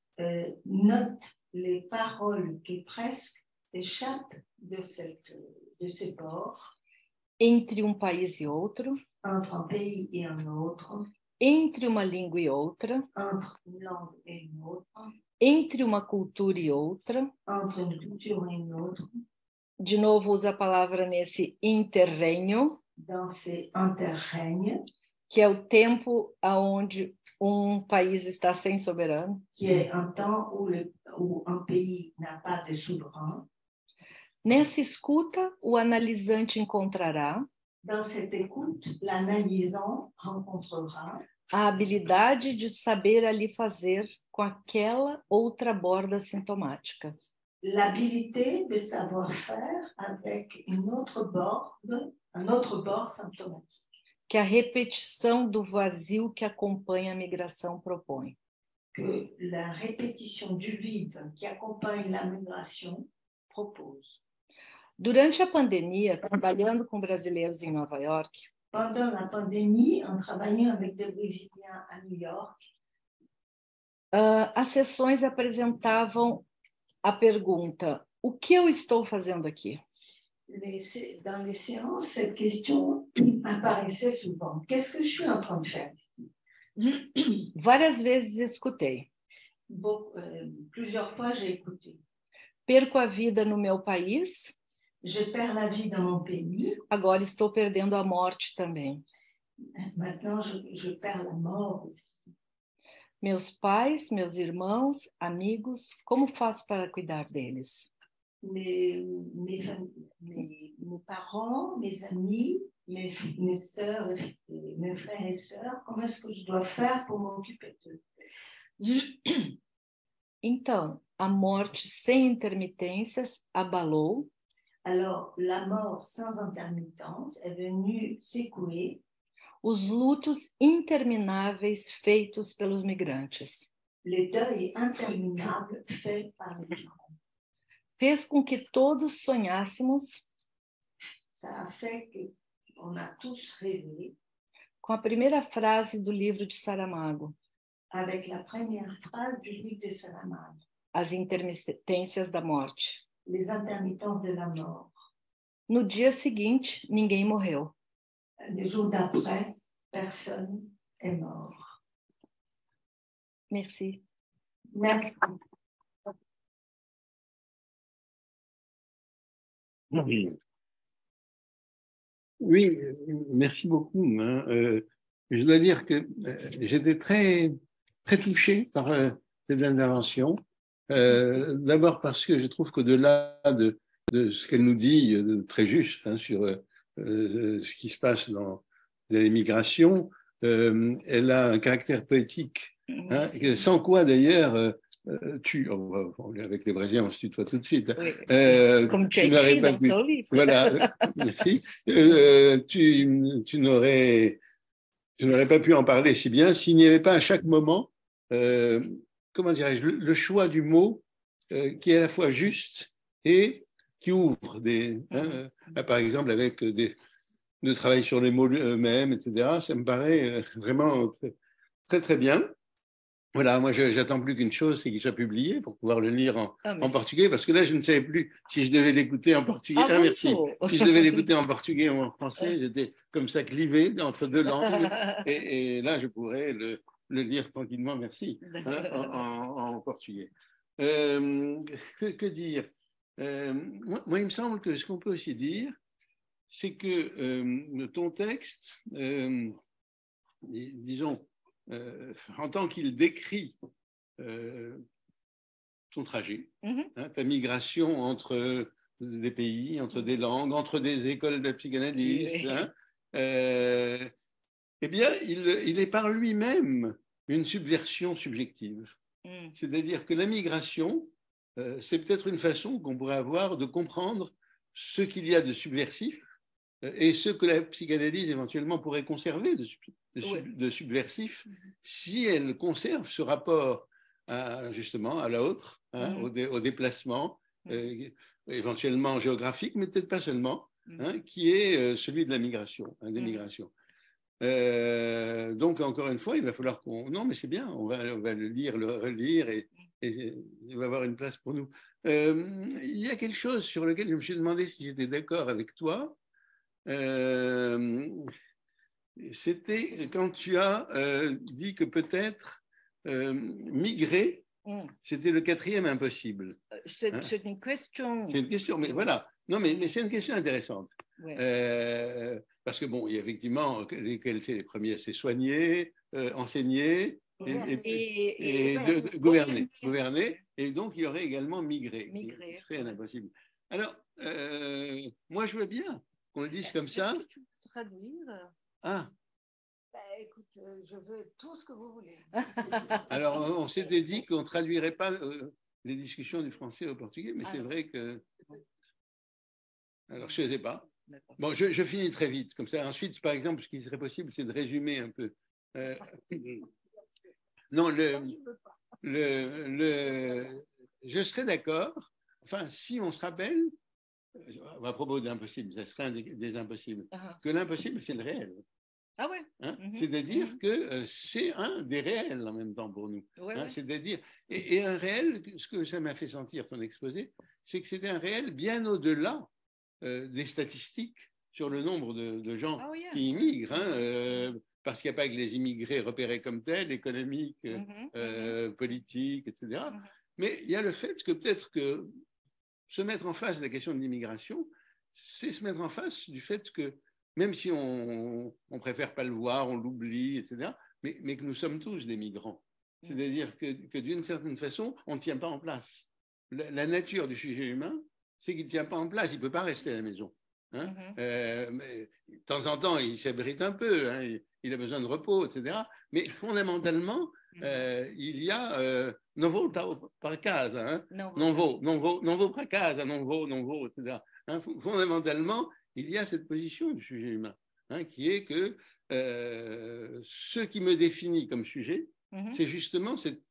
note les paroles qui presque échappent de ces bords, entre um país e outro, entre un pays et un autre, entre uma língua e outra, entre une langue et une autre, entre uma cultura e outra. entre une culture et une autre, De novo, usa a palavra nesse interrègno, dans ces interrègnes, que é o tempo aonde um país está sem soberano. qui est un temps où un pays n'a pas de souverain. Nessa escuta, o analisante encontrará Dans cette écoute, l'analysant rencontrera a habilidade de saber ali fazer com aquela outra borda sintomática. l'habilité de savoir faire avec un autre bord symptomatique. Que a repetição do vazio que acompanha a migração propõe. Que la répétition du vide qui accompagne la migration propose. Durante a pandemia, trabalhando com brasileiros em Nova York, Pendant la pandémie, en travaillant avec des Brésiliens à New York, as sessões apresentavam a pergunta: o que eu estou fazendo aqui? dans les séances, cette question apparaissait souvent. Qu'est-ce que je suis en train de faire? Várias vezes escutei. Plusieurs fois, j'ai écouté. Perco a vida no meu país, Je perds la vie dans mon pays. agora estou perdendo a morte também. Maintenant, je perds la mort aussi. Meus pais, meus irmãos, amigos, como faço para cuidar deles? Mes parents, mes amis, mes sœurs, mes frères et sœurs, comment est-ce que je dois faire pour m'occuper d'eux? Então, a morte sem intermitências abalou. Alors, la mort sans intermittence est venue secouer os lutos intermináveis feitos pelos migrantes. les deuils interminables faits par les migrants. Fez com que todos sonhássemos. Ça a fait qu'on a tous rêvé. Com a primeira frase do livro de Saramago. Avec la première phrase du livre de Saramago. As intermitências da morte. Les intermittences de la mort. No dia seguinte, ninguém morreu. Le jour d'après, personne est mort. Merci. Merci. Oui, merci beaucoup. Je dois dire que j'étais très, très touché par cette intervention. D'abord parce que je trouve qu'au-delà de ce qu'elle nous dit, très juste, sur ce qui se passe dans les migrations, elle a un caractère poétique, sans quoi d'ailleurs, avec les Brésiliens, on se tutoie tout de suite. Oui. Comme tu n'aurais pas pu. Voilà, merci. Tu n'aurais pas pu en parler si bien s'il n'y avait pas à chaque moment, comment dirais-je, le choix du mot qui est à la fois juste et qui ouvre là, par exemple, avec de travail sur les mots eux-mêmes, etc. Ça me paraît vraiment très, très bien. Voilà, moi, j'attends plus qu'une chose, c'est qu'il soit publié pour pouvoir le lire en portugais, parce que là, je ne savais plus si je devais l'écouter en portugais. Merci. Si je devais l'écouter en portugais ou en français, j'étais comme ça clivé entre deux langues. Et là, je pourrais le lire tranquillement, merci, en portugais. Que dire moi, il me semble que ce qu'on peut aussi dire, c'est que ton texte, disons, en tant qu'il décrit ton trajet, ta migration entre des pays, entre des langues, entre des écoles de psychanalystes, eh bien, il est par lui-même une subversion subjective. C'est-à-dire que la migration, c'est peut-être une façon qu'on pourrait avoir de comprendre ce qu'il y a de subversif et ce que la psychanalyse éventuellement pourrait conserver de subversif, si elle conserve ce rapport justement à l'autre, hein, au déplacement, éventuellement géographique, mais peut-être pas seulement, hein, qui est celui de la migration, hein, des migrations. Donc, encore une fois, il va falloir qu'on... Non, mais c'est bien, on va le lire, le relire, et il va avoir une place pour nous. Il y a quelque chose sur lequel je me suis demandé si j'étais d'accord avec toi. C'était quand tu as dit que peut-être migrer, c'était le quatrième impossible. C'est une question. C'est une question, mais voilà. Non, mais c'est une question intéressante. Ouais. Parce que, bon, il y a effectivement, lesquels c'est les premiers, c'est soigner, enseigner et gouverner. Et donc, il y aurait également migrer. Qui serait un impossible. Alors, moi, je veux bien qu'on le dise comme ça. Tu peux traduire? Ah. Bah, écoute, je veux tout ce que vous voulez. Alors, on s'était dit qu'on ne traduirait pas les discussions du français au portugais, mais c'est vrai que... Alors, je ne sais pas. Bon, je finis très vite, comme ça. Ensuite, par exemple, ce qui serait possible, c'est de résumer un peu. Non, je serais d'accord, enfin, si on se rappelle, à propos d'impossible, ça serait un des impossibles, que l'impossible, c'est le réel. Ah ouais. Hein, c'est-à-dire que c'est un des réels en même temps pour nous. Hein, c'est-à-dire, et un réel, ce que ça m'a fait sentir ton exposé, c'est que c'était un réel bien au-delà des statistiques sur le nombre de gens qui immigrent, hein, parce qu'il n'y a pas que les immigrés repérés comme tels, économiques, politiques, etc. Mais il y a le fait que peut-être que se mettre en face de la question de l'immigration, c'est se mettre en face du fait que même si on ne préfère pas le voir, on l'oublie, etc., mais que nous sommes tous des migrants. C'est-à-dire que d'une certaine façon, on ne tient pas en place. La nature du sujet humain, c'est qu'il ne tient pas en place, il ne peut pas rester à la maison. Hein. Mais, de temps en temps, il s'abrite un peu, hein, il a besoin de repos, etc. Mais fondamentalement, il y a non volta par casa, hein, non vo par casa, non vo, etc. Hein, fondamentalement, il y a cette position du sujet humain, hein, qui est que ce qui me définit comme sujet, c'est justement cette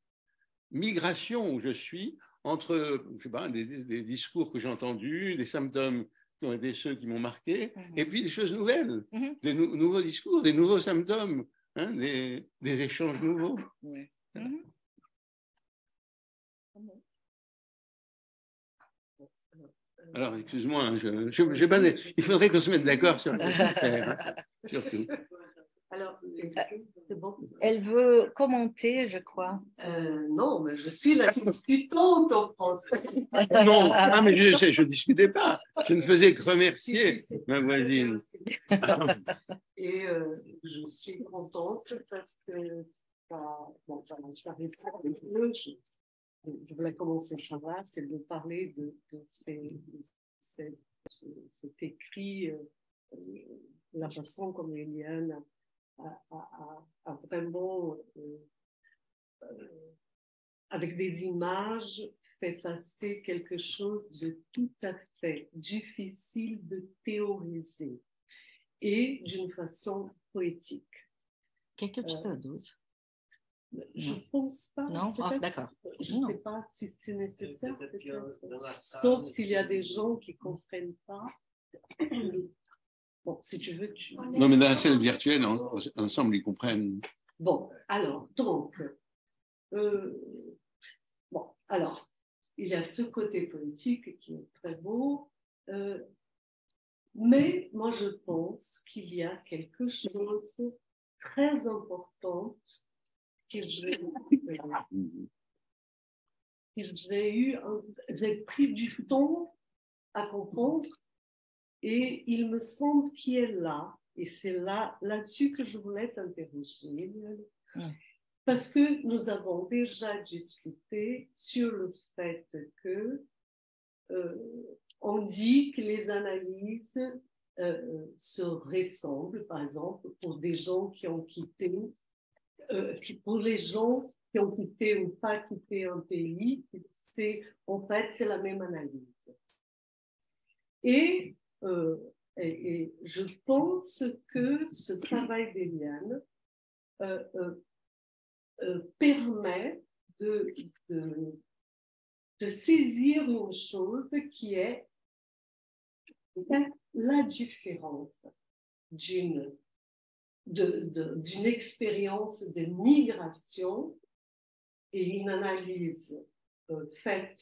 migration où je suis entre, je sais pas, des discours que j'ai entendus, des symptômes qui ont été ceux qui m'ont marqué, et puis des choses nouvelles, des nouveaux discours, des nouveaux symptômes, hein, des échanges nouveaux. Alors, excuse-moi, hein, il faudrait qu'on se mette d'accord sur la hein, surtout. Alors, c'est bon. Elle veut commenter, je crois. Non, mais je suis la discutante en français. Non, mais je ne discutais pas. Je ne faisais que remercier ma voisine. Et je suis contente parce que bon, j'arrive pas avec eux. Je voulais commencer par là, c'est de parler de cet écrit, la façon comme Eliane a vraiment, avec des images, fait passer quelque chose de tout à fait difficile de théoriser et d'une façon poétique. Quer que eu te traduza? Je ne pense pas. Non, d'accord. Je ne sais pas si c'est nécessaire, sauf s'il y a des gens qui ne comprennent pas. Bon, si tu veux, tu... Non, mais dans la salle virtuelle, ensemble, ils comprennent. Bon, alors, donc, bon, alors, il y a ce côté politique qui est très beau, mais moi, je pense qu'il y a quelque chose de très important que j'ai pris du temps à comprendre. Et il me semble qu'il est là, et c'est là-dessus que je voulais t'interroger, parce que nous avons déjà discuté sur le fait que on dit que les analyses se ressemblent, par exemple, pour des gens qui ont quitté, pour les gens qui ont quitté ou pas quitté un pays, en fait, c'est la même analyse. Et Et je pense que ce travail d'Eliane permet de saisir une chose qui est la différence d'une expérience de migration et une analyse faite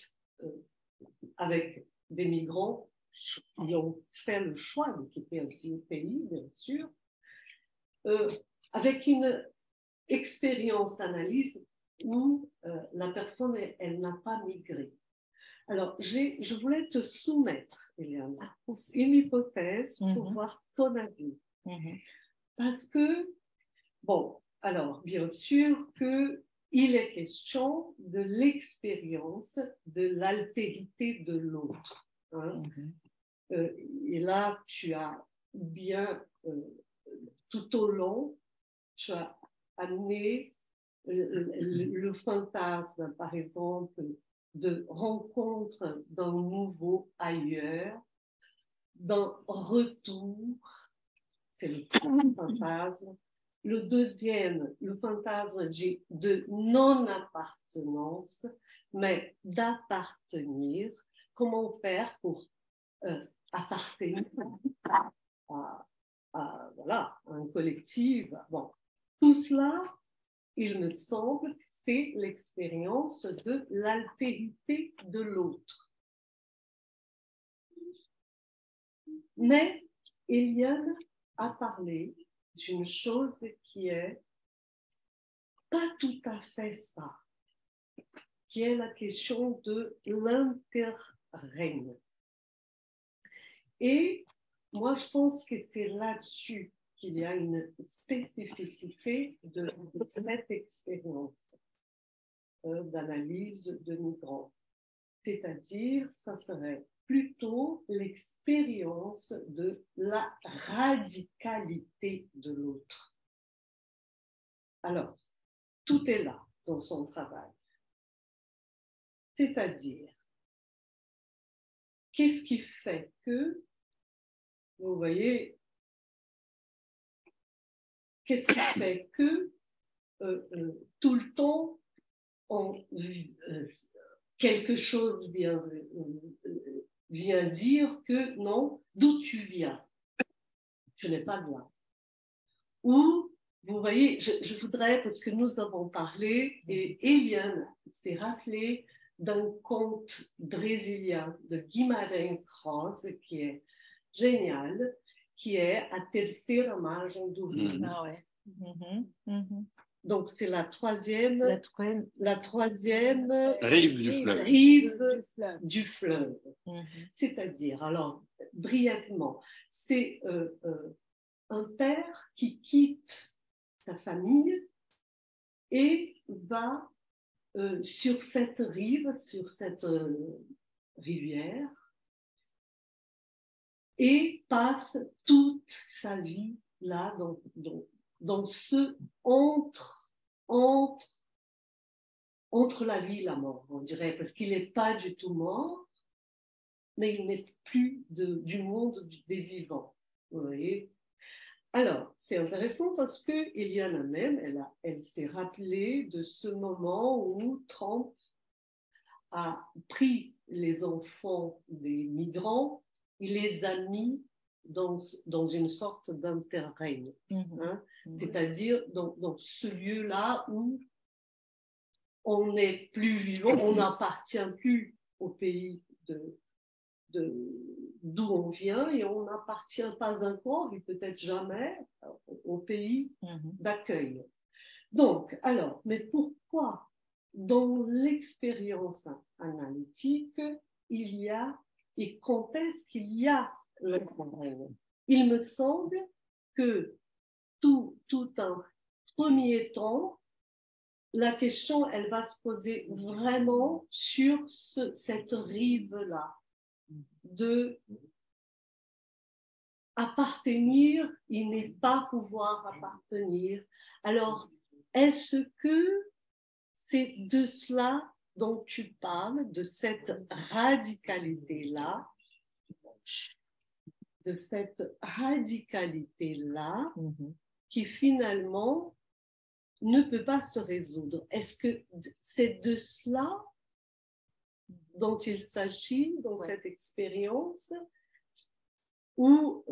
avec des migrants qui ont fait le choix de quitter un pays, bien sûr, avec une expérience d'analyse où la personne, elle n'a pas migré. Alors, je voulais te soumettre, Eliane, une hypothèse pour voir ton avis. Parce que, bon, alors, bien sûr qu'il est question de l'expérience de l'altérité de l'autre. Hein. Et là, tu as bien, tout au long, tu as amené le fantasme, par exemple, de rencontre d'un nouveau ailleurs, d'un retour, c'est le premier fantasme. Le deuxième, le fantasme de non-appartenance, mais d'appartenir. Comment faire pour appartenir à un collectif? Bon, tout cela, il me semble, c'est l'expérience de l'altérité de l'autre. Mais Eliane a parlé d'une chose qui est pas tout à fait ça, qui est la question de l'interrègne. Et moi, je pense que c'est là-dessus qu'il y a une spécificité de cette expérience d'analyse de migrants. C'est-à-dire, ça serait plutôt l'expérience de la radicalité de l'autre. Alors, tout est là dans son travail. C'est-à-dire, qu'est-ce qui fait que, vous voyez, qu'est-ce qui fait que tout le temps, quelque chose vient dire que non, d'où tu viens, tu n'es pas de là. Ou, vous voyez, je voudrais, parce que nous avons parlé, et Eliane s'est rappelé d'un conte brésilien de Guimarães Rosa, qui est génial, qui est A Terceira Margem do Rio. Ah ouais. Donc, c'est la troisième rive du fleuve. C'est-à-dire, alors, brièvement, c'est un père qui quitte sa famille et va sur cette rive, sur cette rivière, et passe toute sa vie là, dans ce entre la vie et la mort, on dirait, parce qu'il n'est pas du tout mort, mais il n'est plus du monde des vivants. Vous voyez? Alors, c'est intéressant parce que Eliane même, elle s'est rappelée de ce moment où Trump a pris les enfants des migrants, il les a mis dans une sorte d'interrègne, hein? C'est-à-dire dans ce lieu-là où on n'est plus vivant, on n'appartient plus au pays d'où on vient et on n'appartient pas encore, et peut-être jamais, au pays d'accueil. Donc, alors, mais pourquoi dans l'expérience analytique, il y a, et quand est-ce qu'il y a le problème? Il me semble que tout un premier temps, la question, elle va se poser vraiment sur cette rive-là, de appartenir et ne pas pouvoir appartenir. Alors, est-ce que c'est de cela dont tu parles, de cette radicalité-là, de cette radicalité-là qui finalement ne peut pas se résoudre. Est-ce que c'est de cela dont il s'agit dans cette expérience où,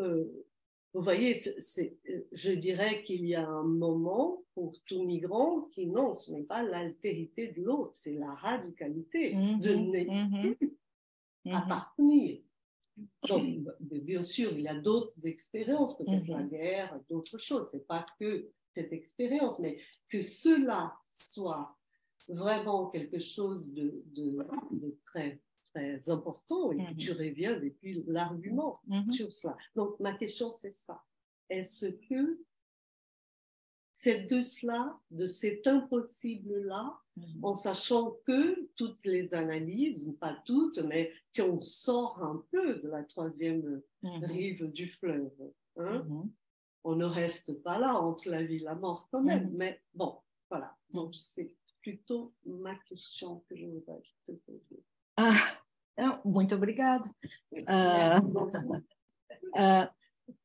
vous voyez, je dirais qu'il y a un moment pour tout migrant qui, non, ce n'est pas l'altérité de l'autre, c'est la radicalité de ne plus appartenir. Donc, bien sûr, il y a d'autres expériences, peut-être la guerre, d'autres choses. Ce n'est pas que cette expérience, mais que cela soit vraiment quelque chose de très, très important et que tu reviens depuis l'argument sur cela. Donc, ma question, c'est ça. Est-ce que c'est de cela, de cet impossible-là, en sachant que toutes les analyses, pas toutes, mais qu'on sort un peu de la troisième rive du fleuve. Hein? On ne reste pas là entre la vie et la mort quand même, mais bon, voilà. Donc, c'est plutôt ma question que je voudrais te poser. Muito obrigada.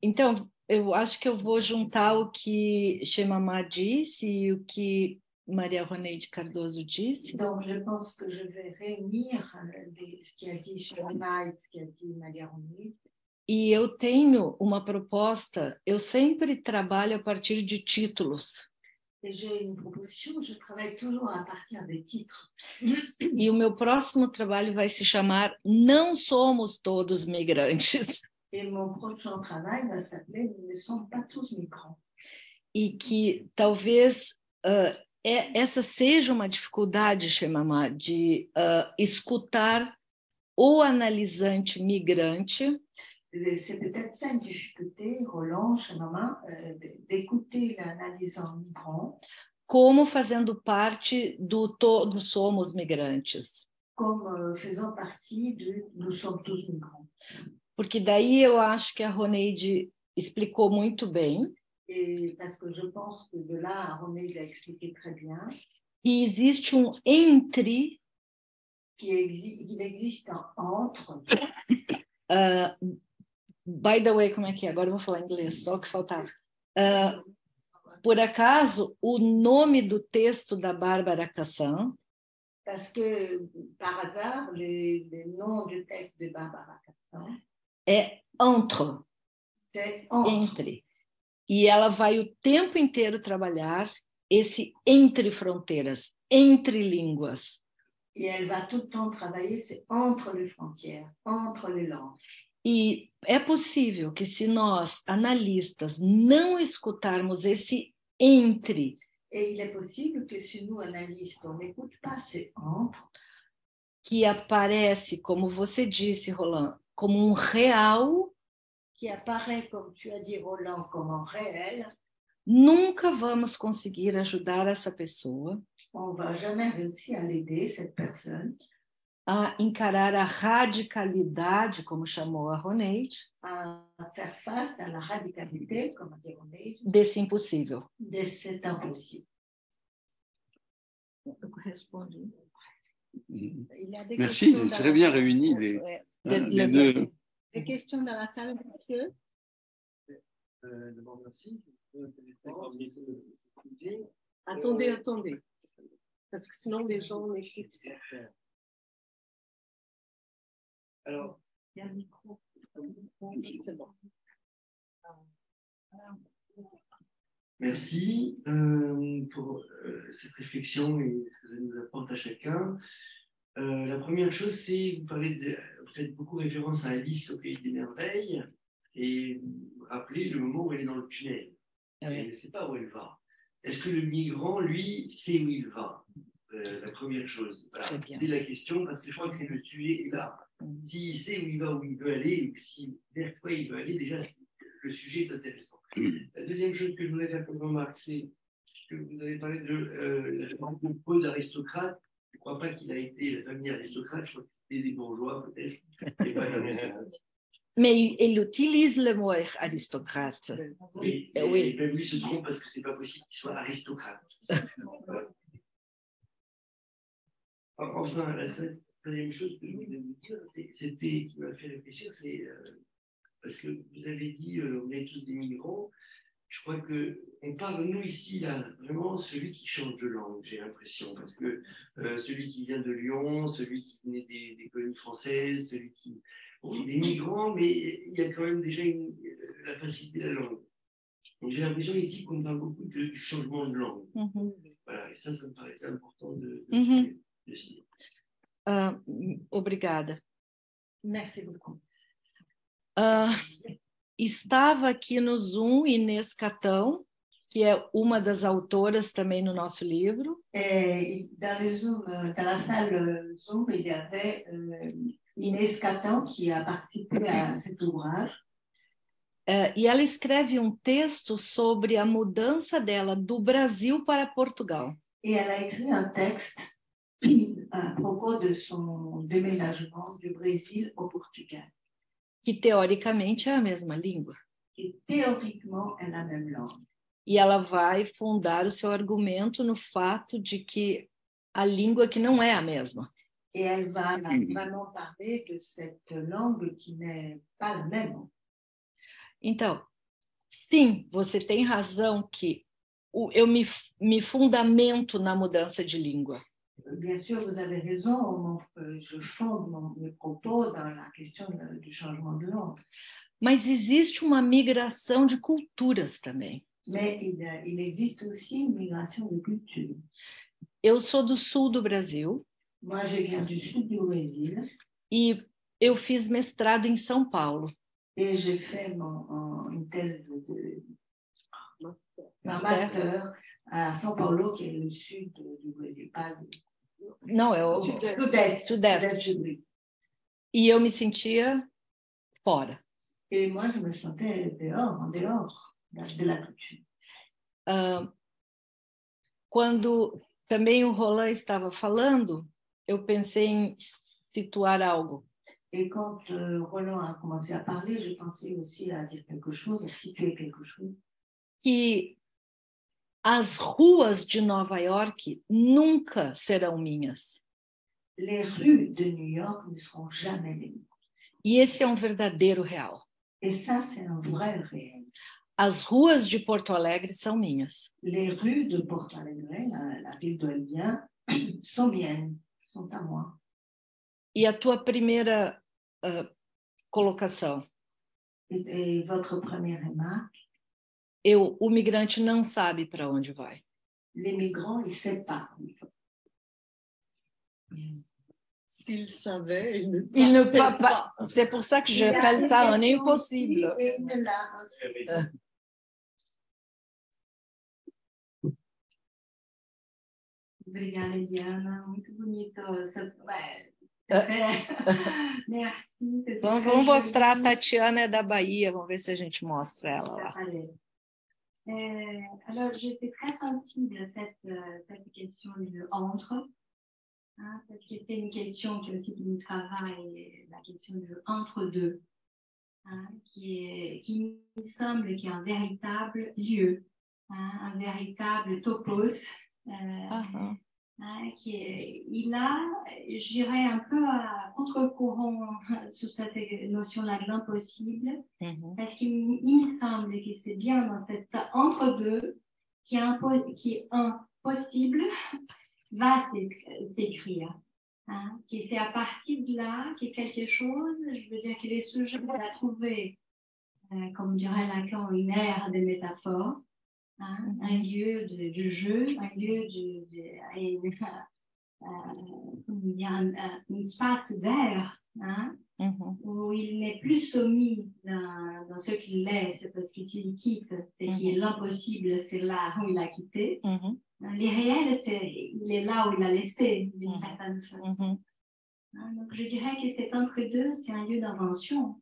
Então, eu acho que eu vou juntar o que Chemamá disse e o que Maria Roneide Cardoso disse. Donc, je pense que je vais réunir ce qu'a dit Chemamá et ce qu'a dit Maria Roneide. E eu tenho uma proposta, eu sempre trabalho a partir de títulos. Et j'ai une proposition, je travaille toujours à partir des titres. E o meu próximo trabalho vai se chamar Não Somos Todos Migrantes. Et mon prochain travail va s'appeler Nous ne sommes pas tous migrants. E que talvez essa seja uma dificuldade, Chemamá, de escutar o analisante migrante. C'est peut-être ça une difficulté, Roland, Chemamá, d'écouter l'analysant migrant. Como fazendo parte do Todos Somos Migrantes. Comme faisant partie de Nous sommes tous migrants. Porque daí eu acho que a Roneide explicou muito bem. Et parce que je pense que de là, Roneide l'a expliqué très bien. Que existe entre. Qu'il existe un entre. By the way, como é que é? Agora eu vou falar inglês, só o que faltava. Por acaso, o nome do texto da Bárbara Cassan. Parce que, par hasard, le nom du texte de Bárbara Cassan é entre. C'est entre. E ela vai o tempo inteiro trabalhar esse entre fronteiras, entre línguas. Et elle va tout le temps travailler, c'est entre les frontières, entre les langues. E é possível que se nós, analistas, não escutarmos esse entre... Et il est possible que si nous, analystes, on n'écoute pas ces entre... que aparece, como você disse, Roland, como um real... qui apparaît, comme tu as dit, Roland, comme un réel... Nunca vamos conseguir ajudar essa pessoa... On ne va jamais réussir à l'aider, cette personne... a encarar a radicalidade, como chamou a Roneide, à faire face à la radicalité, comme a dit Roneide, desse impossível. De cet impossible. Merci, très bien réuni les deux. Des questions dans la salle, monsieur? Attendez, parce que sinon les gens n'écoutent pas. Alors, il y a le micro. C'est bon. Merci pour cette réflexion et ce que ça nous apporte à chacun. La première chose, c'est vous faites beaucoup référence à Alice au Pays des Merveilles et vous rappelez le moment où elle est dans le tunnel. Elle ne sait pas où elle va. Est-ce que le migrant, lui, sait où il va? La première chose. Voilà. C'est la question parce que je crois que c'est le sujet là. S'il sait où il va, où il veut aller, ou vers quoi il veut aller, déjà, le sujet est intéressant. La deuxième chose que je voulais faire comme remarque, c'est que vous avez parlé de Paul d'aristocrate. Je ne crois pas qu'il a été la famille aristocrate, je crois que c'était des bourgeois, peut-être. Mais il utilise le mot aristocrate. Oui, oui. Même lui se trompe parce que ce n'est pas possible qu'il soit aristocrate. Enfin, la troisième chose que je voulais vous dire, qui m'a fait réfléchir, c'est parce que vous avez dit, on est tous des migrants. Je crois qu'on parle, nous ici, là, vraiment celui qui change de langue, j'ai l'impression, parce que celui qui vient de Lyon, celui qui venait des colonies françaises, celui qui... Bon, il est migrant, mais il y a quand même déjà la facilité de la langue. Donc j'ai l'impression ici qu'on parle beaucoup du changement de langue. Voilà, et ça me paraissait important de signer. Obrigada. Merci beaucoup. Estava aqui no Zoom Inês Catão, que é uma das autoras também no nosso livro. Et dans le Zoom, dans la salle Zoom, il y avait Inês Catão qui a participé à cet ouvrage. E ela escreve um texto sobre a mudança dela do Brasil para Portugal. Et elle a écrit un texte à propos de son déménagement du Brésil au Portugal. Que teoricamente é a mesma língua. Qui théoriquement est la même langue. E ela vai fundar o seu argumento no fato de que a língua que não é a mesma. Et elle va vraiment parler de cette langue qui n'est pas la même. Então, sim, você tem razão que eu me fundamento na mudança de língua. Bien sûr, vous avez raison, je fonde mes propos dans la question du changement de langue. Mas existe uma migração de culturas também. Mais il existe aussi une migration de culture. Eu sou do sul do Brasil. Moi, je viens du sud du Brésil. E eu fiz mestrado em São Paulo. Et j'ai fait une thèse de master à São Paulo, qui est le sud du Brésil. Pas Não, é o sudeste. E eu me sentia fora. Et moi, je me sentais en dehors de la culture. Quando também o Roland estava falando, eu pensei em situar algo. Et quand Roland a commencé à parler, je pensais aussi à dire quelque chose, à situer quelque chose. Que as ruas de Nova York nunca serão minhas. Les rues de New York ne seront jamais les miennes. E esse é um verdadeiro real. Et ça, c'est un vrai réel. As ruas de Porto Alegre são minhas. Les rues de Porto Alegre, la ville d'où elle vient, sont miennes, sont à moi. E a tua primeira colocação? Et votre première remarque? O migrante não sabe para onde vai. Les migrants, ils ne savent pas où ils vont. S'il savait, il ne peut pas. C'est pour ça que j'appelle ça un impossible. Obrigada, Diana. Muito bonito. Merci. Vamos mostrar a Tatiana é da Bahia. Vamos ver se a gente mostra ela lá. Alors, j'étais très sensible à cette question de entre, hein, parce que c'est une question qui aussi nous travaille, la question de entre-deux, hein, qui me semble qui est un véritable lieu, hein, un véritable topos, hein, il a, j'irais un peu à contre-courant sous cette notion-là de l'impossible, parce qu'il me semble que c'est bien dans cet entre-deux qui un possible va s'écrire. Hein, que c'est à partir de là que quelque chose, je veux dire que les sujets à trouver, comme dirait Lacan, une ère de métaphores, hein, un lieu de jeu, un lieu un espace d'air, hein, où il n'est plus soumis dans ce qu'il laisse, parce que s'il quitte, c'est qu'il est l'impossible, c'est là où il a quitté. L'irréel, il est là où il a laissé, d'une certaine façon. Hein, donc je dirais que cet entre-deux, c'est un lieu d'invention,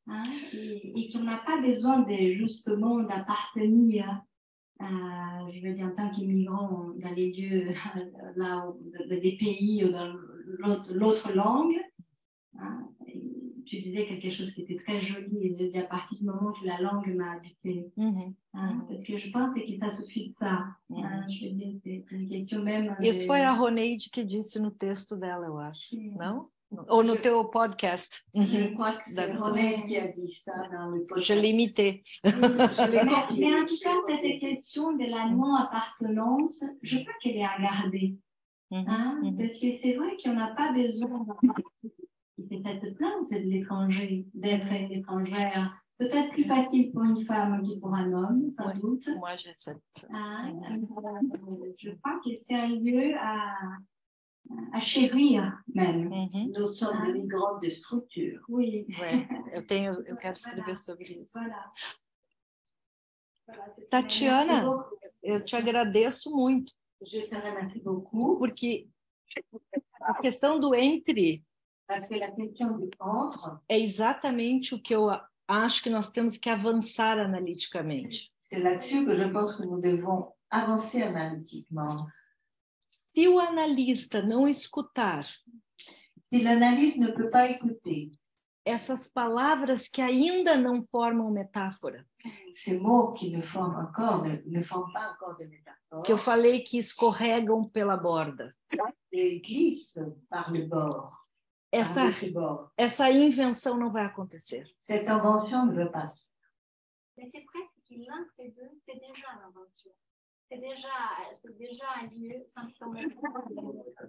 hein, et qu'on n'a pas besoin justement d'appartenir. Je veux dire, en tant qu'immigrant dans les lieux, là, des pays ou dans l'autre langue, hein, tu disais quelque chose qui était très joli, et je dis à partir du moment que la langue m'a habité, hein, parce que je pense que ça suffit de ça. Hein, je veux dire, c'est une question même. Isso foi a Roneide que disse no texto dela, eu acho, não? Ou no teu podcast. Je crois que c'est René qui a dit ça dans le podcast. Je l'ai imité. Mais en tout cas, cette question de la non-appartenance, je crois qu'elle est à garder. Hein? Parce que c'est vrai qu'on n'a pas besoin il s'est fait plaindre, c'est de l'étranger, d'être une étrangère. Peut-être plus facile pour une femme que pour un homme, sans doute. Moi, j'ai cette... Je crois que c'est un lieu à chérir même. Nous sommes des migrants de structure. Oui. Eu quero escrever sobre isso. Voilà. Tatiana, eu te agradeço muito. Je te remercie beaucoup. Porque a questão do entre Parce que la question du entre é exatamente o que eu acho que nós temos que avançar analiticamente. C'est là-dessus que je pense que nous devons avancer analytiquement. Se o analista não escutar Si l'analyste ne peut pas écouter essas palavras que ainda não formam metáfora, ces mots qui ne forment pas encore de métaphore, que eu falei que escorregam pela borda, et glissent par le bord. Essa invenção não vai acontecer. Cette invention ne veut pas se faire. Mais c'est presque qu'il l'un des deux, c'est déjà l'invention. C'est déjà un lieu sans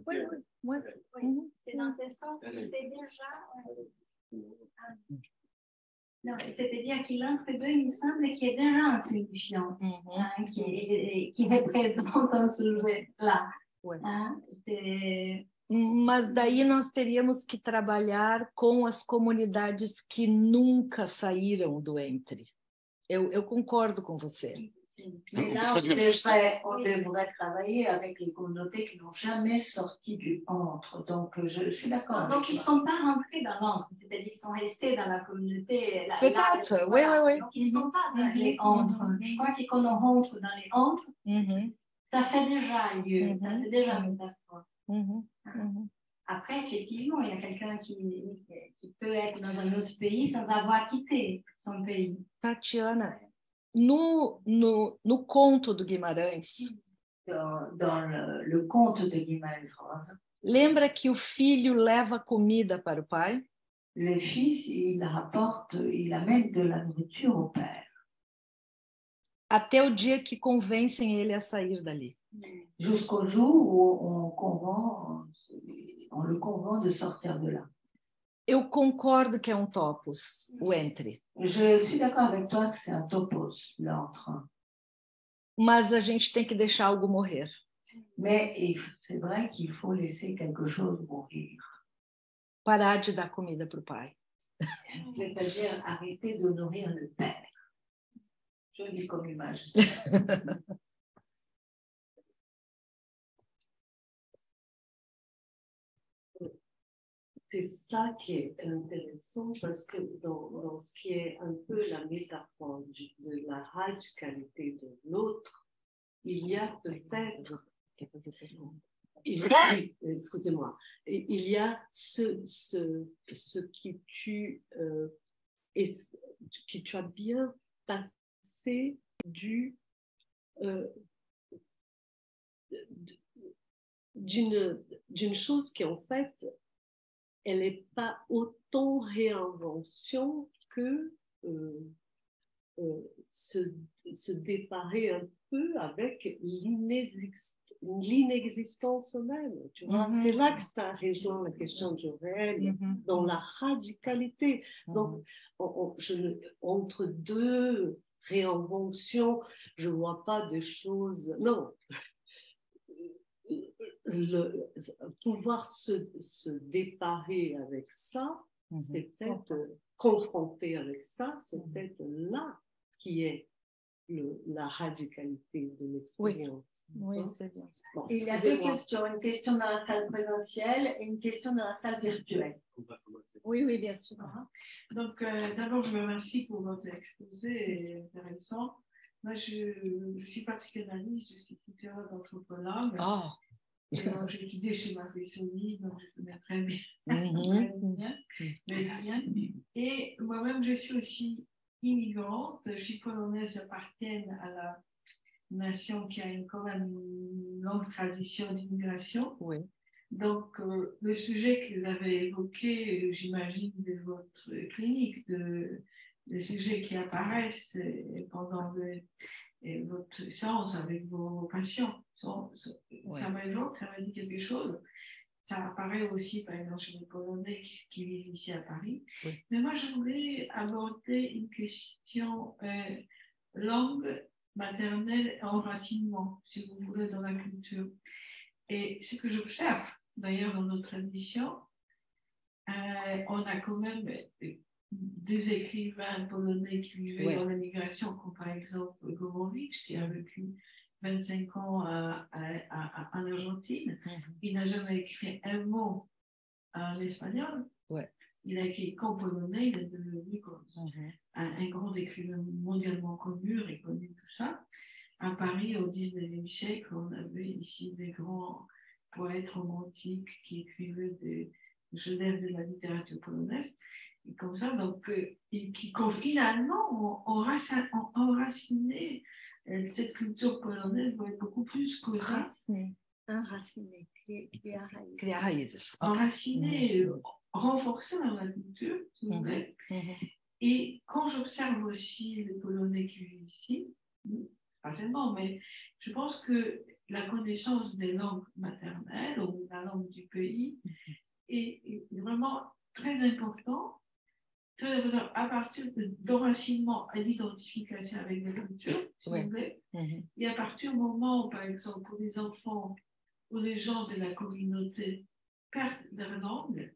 Oui. C'est dans ce sens que c'est déjà... Non, c'est-à-dire qu'il entre deux, il me semble qu'il y a déjà un signifiant qui représente un sujet là. Mas daí nós teríamos que trabalhar com as comunidades que nunca saíram do entre. Eu concordo com você. Et là, on devrait travailler avec les communautés qui n'ont jamais sorti du entre. Donc, je suis d'accord. Donc, ils ne sont pas rentrés dans l'entre, c'est-à-dire qu'ils sont restés dans la communauté. Peut-être, oui. Donc, ils ne sont pas dans les entre. Je crois que quand on rentre dans les entre, ça fait déjà lieu, ça fait déjà métaphore. Après, effectivement, il y a quelqu'un qui peut être dans un autre pays sans avoir quitté son pays. Tatiana, no conto do Guimarães, dans le conte de Guimarães Rosa, lembra que o filho leva comida para o pai? Le fils, il amène de la nourriture au père. Até o dia que convencem ele a sair dali. Jusqu'au jour où on le convainc de sortir de là. Eu concordo que é um topos, o entre. Je suis d'accord avec toi que c'est un topos, l'entre. Mas a gente tem que deixar algo morrer. Mais c'est vrai qu'il faut laisser quelque chose mourir. Parar de dar comida para o pai. C'est-à-dire arrêter de nourrir le père. Joli comme image. C'est ça qui est intéressant parce que dans ce qui est un peu la métaphore de la radicalité de l'autre, il y a peut-être, excusez-moi, il y a ce qui tu as bien passé d'une chose qui en fait elle n'est pas autant réinvention que se déparer un peu avec l'inexistence même. Tu vois? C'est là que ça rejoint la question du réel, dans la radicalité. Donc, entre deux réinventions, je ne vois pas de choses... Non. Pouvoir se déparer avec ça, c'est peut-être confronter avec ça, c'est peut-être là qui est la radicalité de l'expérience. Oui, c'est bien. Bon, il y a deux questions, une question dans la salle présentielle et une question dans la salle virtuelle. Oui, bien sûr. Donc, d'abord, je vous remercie pour votre exposé intéressant. Moi, je suis pas psychanalyste, je suis tuteur d'anthropologue. J'ai étudié chez Marc-Bessoni, donc je connais très bien. Et moi-même, je suis aussi immigrante. Je suis polonaise, j'appartiens à la nation qui a quand même une longue tradition d'immigration. Oui. Donc, le sujet que vous avez évoqué, j'imagine, de votre clinique, des sujets qui apparaissent pendant votre séance avec vos patients, ça m'évoque, ça m'a dit quelque chose. Ça apparaît aussi, par exemple, chez les Polonais qui vivent ici à Paris. Oui. Mais moi, je voulais aborder une question langue maternelle et enracinement, si vous voulez, dans la culture. Et ce que j'observe, d'ailleurs, dans notre tradition, on a quand même deux écrivains polonais qui vivaient dans l'immigration, comme par exemple Gomowicz, qui a vécu 25 ans en Argentine. Il n'a jamais écrit un mot en espagnol. Il a écrit qu'en polonais, il est devenu comme un grand écrivain mondialement connu, reconnu, tout ça. À Paris, au 19e siècle, on avait ici des grands poètes romantiques qui écrivaient des chefs-d'œuvre de la littérature polonaise. Et comme ça, donc, qui finalement ont enraciné cette culture polonaise beaucoup plus que ça. Enraciné, Criar raízes. Enraciné, renforcé dans la culture, si vous voulez. Et quand j'observe aussi les Polonais qui vivent ici, pas seulement, mais je pense que la connaissance des langues maternelles ou la langue du pays est vraiment très important à partir d'enracinement et d'identification avec la culture, si vous voulez. Et à partir du moment où, par exemple, pour les enfants ou les gens de la communauté perdent leur langue,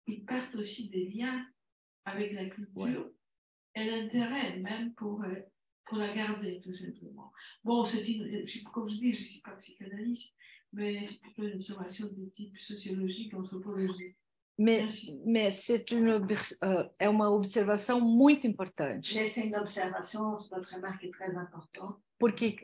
ils perdent aussi des liens avec la culture et l'intérêt même pour la garder, tout simplement. Bon, comme je dis, je ne suis pas psychanalyste, mais c'est plutôt une observation de type sociologique, anthropologique. Mais é uma observação muito importante. Mais c'est une observation, c'est une remarque très importante. Porque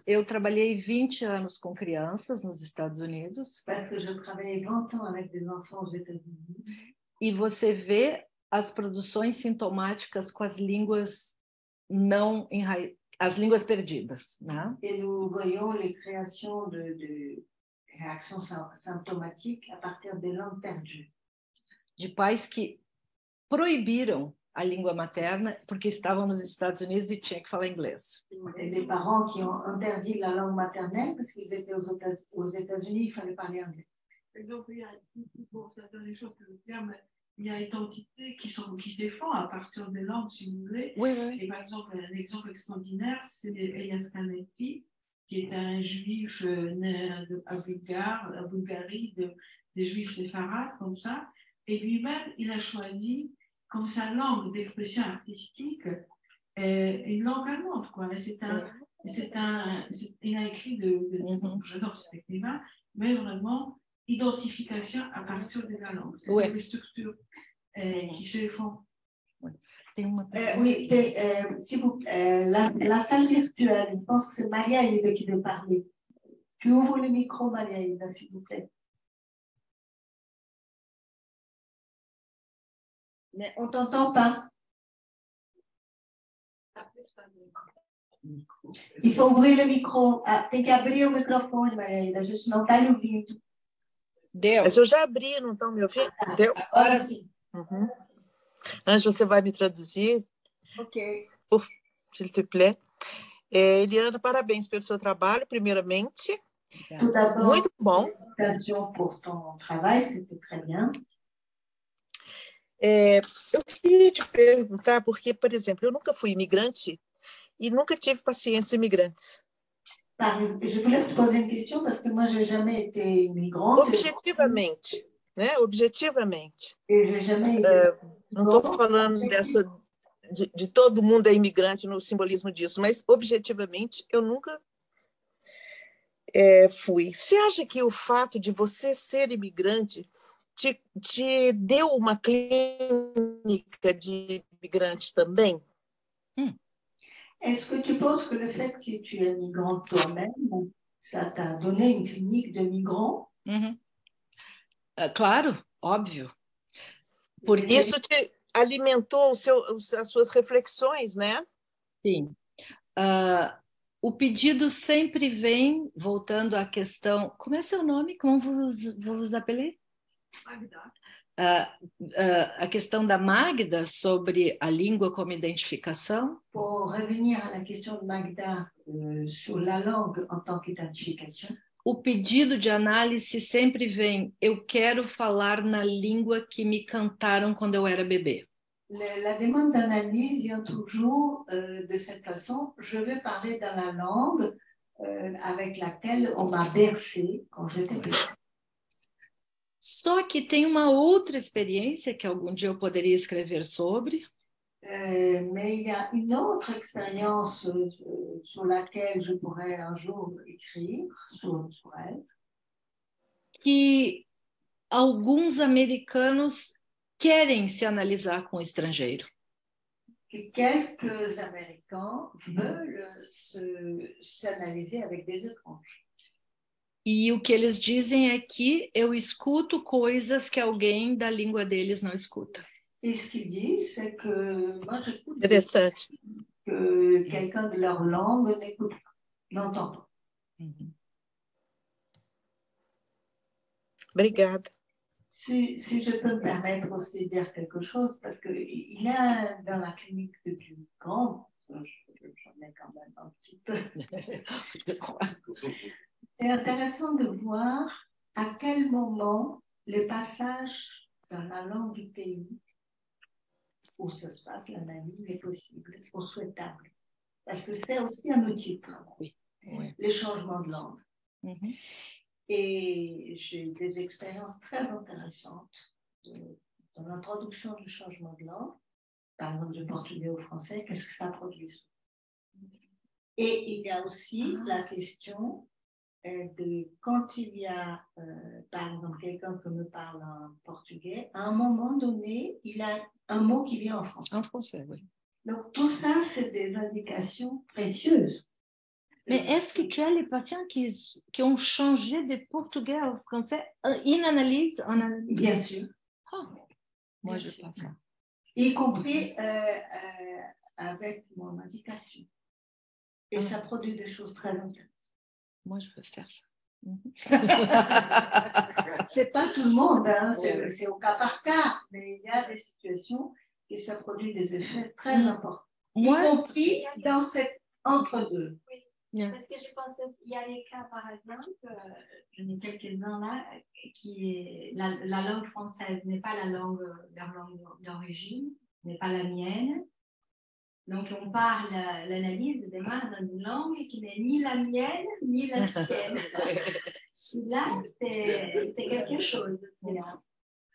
eu trabalhei 20 anos com crianças nos Estados Unidos. Parce que je travaillais 20 ans avec des enfants aux États-Unis. E você vê as produções sintomáticas com as línguas as línguas perdidas, né? Et nous voyons les créations de réactions symptomatiques à partir des langues perdues. De pais que proibiram a língua materna porque estavam nos Estados Unidos e tinha que falar inglês. Et des parents qui ont interdit la langue maternelle parce qu'ils étaient aux États-Unis, il fallait parler anglais. Donc, il y a certaines choses que je veux dire, mais il y a identités qui s'effondrent à partir des langues, si vous voulez. Et par exemple, un exemple extraordinaire, c'est Elias Canetti, qui est un juif né à Bulgarie, des juifs séfarades, comme ça. Et lui-même, il a choisi comme sa langue d'expression artistique une langue allemande, quoi. Il a écrit j'adore cet écrivain, mais vraiment identification à partir de la langue. C'est des structures qui se font. La salle virtuelle, je pense que c'est Maria Ida qui veut parler. Tu ouvres le micro, Maria Ida, s'il vous plaît. Mais on ne t'entend pas. Il faut ouvrir le micro. Tem que abrir o microfone, Maria Ida. A gente não está lhe ouvindo. Deu. Mas eu já abri, não estão me ouvindo? Deu? Agora sim. Anjo, você vai me traduzir? Ok. S'il te plaît. Eliana, parabéns pelo seu trabalho, primeiramente. Tout d'abord, muito bom. Félicitations pour ton travail, c'était très bien. Eu queria te perguntar, porque, por exemplo, eu nunca fui imigrante e nunca tive pacientes imigrantes. Je voulais te poser une question parce que moi, je n'ai jamais été migrante. Objetivamente, né? Objetivamente. Et j'ai jamais été não estou falando de todo mundo é imigrante no simbolismo disso, mas objetivamente eu nunca fui. Você acha que o fato de você ser imigrante te deu uma clínica de imigrante também? Est-ce que tu penses que le fait que tu es migrante toi-même, ça t'a donné une clinique de migrants? Claro, óbvio. Porque isso te alimentou as suas reflexões, né? Sim. O pedido sempre vem, voltando à questão... Como é seu nome? Como vous appelez? Magda. A questão da Magda sobre a língua como identificação. Pour revenir à la question de Magda sur la langue en tant qu'identification. O pedido de análise sempre vem, eu quero falar na língua que me cantaram quando eu era bebê. La demande d'analyse vient toujours de cette façon. Je veux parler dans la langue avec laquelle on m'a bercé quand j'étais petite. Só que tem uma outra experiência que algum dia eu poderia escrever sobre. Mais il y a une autre expérience sur laquelle je pourrais un jour écrire sur elle. Que alguns americanos querem se analisar com o estrangeiro. Que quelques Américains veulent s'analyser avec des étrangers. E o que eles dizem é que eu escuto coisas que alguém da língua deles não escuta. Et ce qu'ils disent, c'est que moi j'écoute Interessante. que quelqu'un de leur langue n'écoute pas, n'entend pas. Obrigada. Si je peux me permettre aussi de dire quelque chose, parce qu'il y a dans la clinique depuis grand, j'en ai quand même un petit peu, je crois. C'est intéressant de voir à quel moment le passage dans la langue du pays où ça se passe, l'analyse est possible ou souhaitable. Parce que c'est aussi un outil de travail, les changements de langue. Et j'ai des expériences très intéressantes dans l'introduction du changement de langue, par exemple du portugais au français, qu'est-ce que ça produit. Et il y a aussi la question de quand il y a, par exemple, quelqu'un qui me parle en portugais, à un moment donné, il a un mot qui vient en français. En français, oui. Donc tout ça, c'est des indications précieuses. Mais est-ce que tu as les patients qui ont changé de portugais au français en analyse? Bien sûr. Moi, je pense ça. Y compris avec mon indication. Et ça produit des choses très intéressantes. Moi, je veux faire ça. C'est pas tout le monde, hein, c'est au cas par cas, mais il y a des situations où ça produit des effets très importants. Moi, y compris dans cet entre-deux. Parce que je pense qu'il y a les cas, par exemple, j'en ai quelques-uns là, qui la langue française n'est pas leur langue d'origine, n'est pas la mienne. Donc, on parle, l'analyse démarre dans une langue qui n'est ni la mienne, ni la tienne. Là, c'est quelque chose.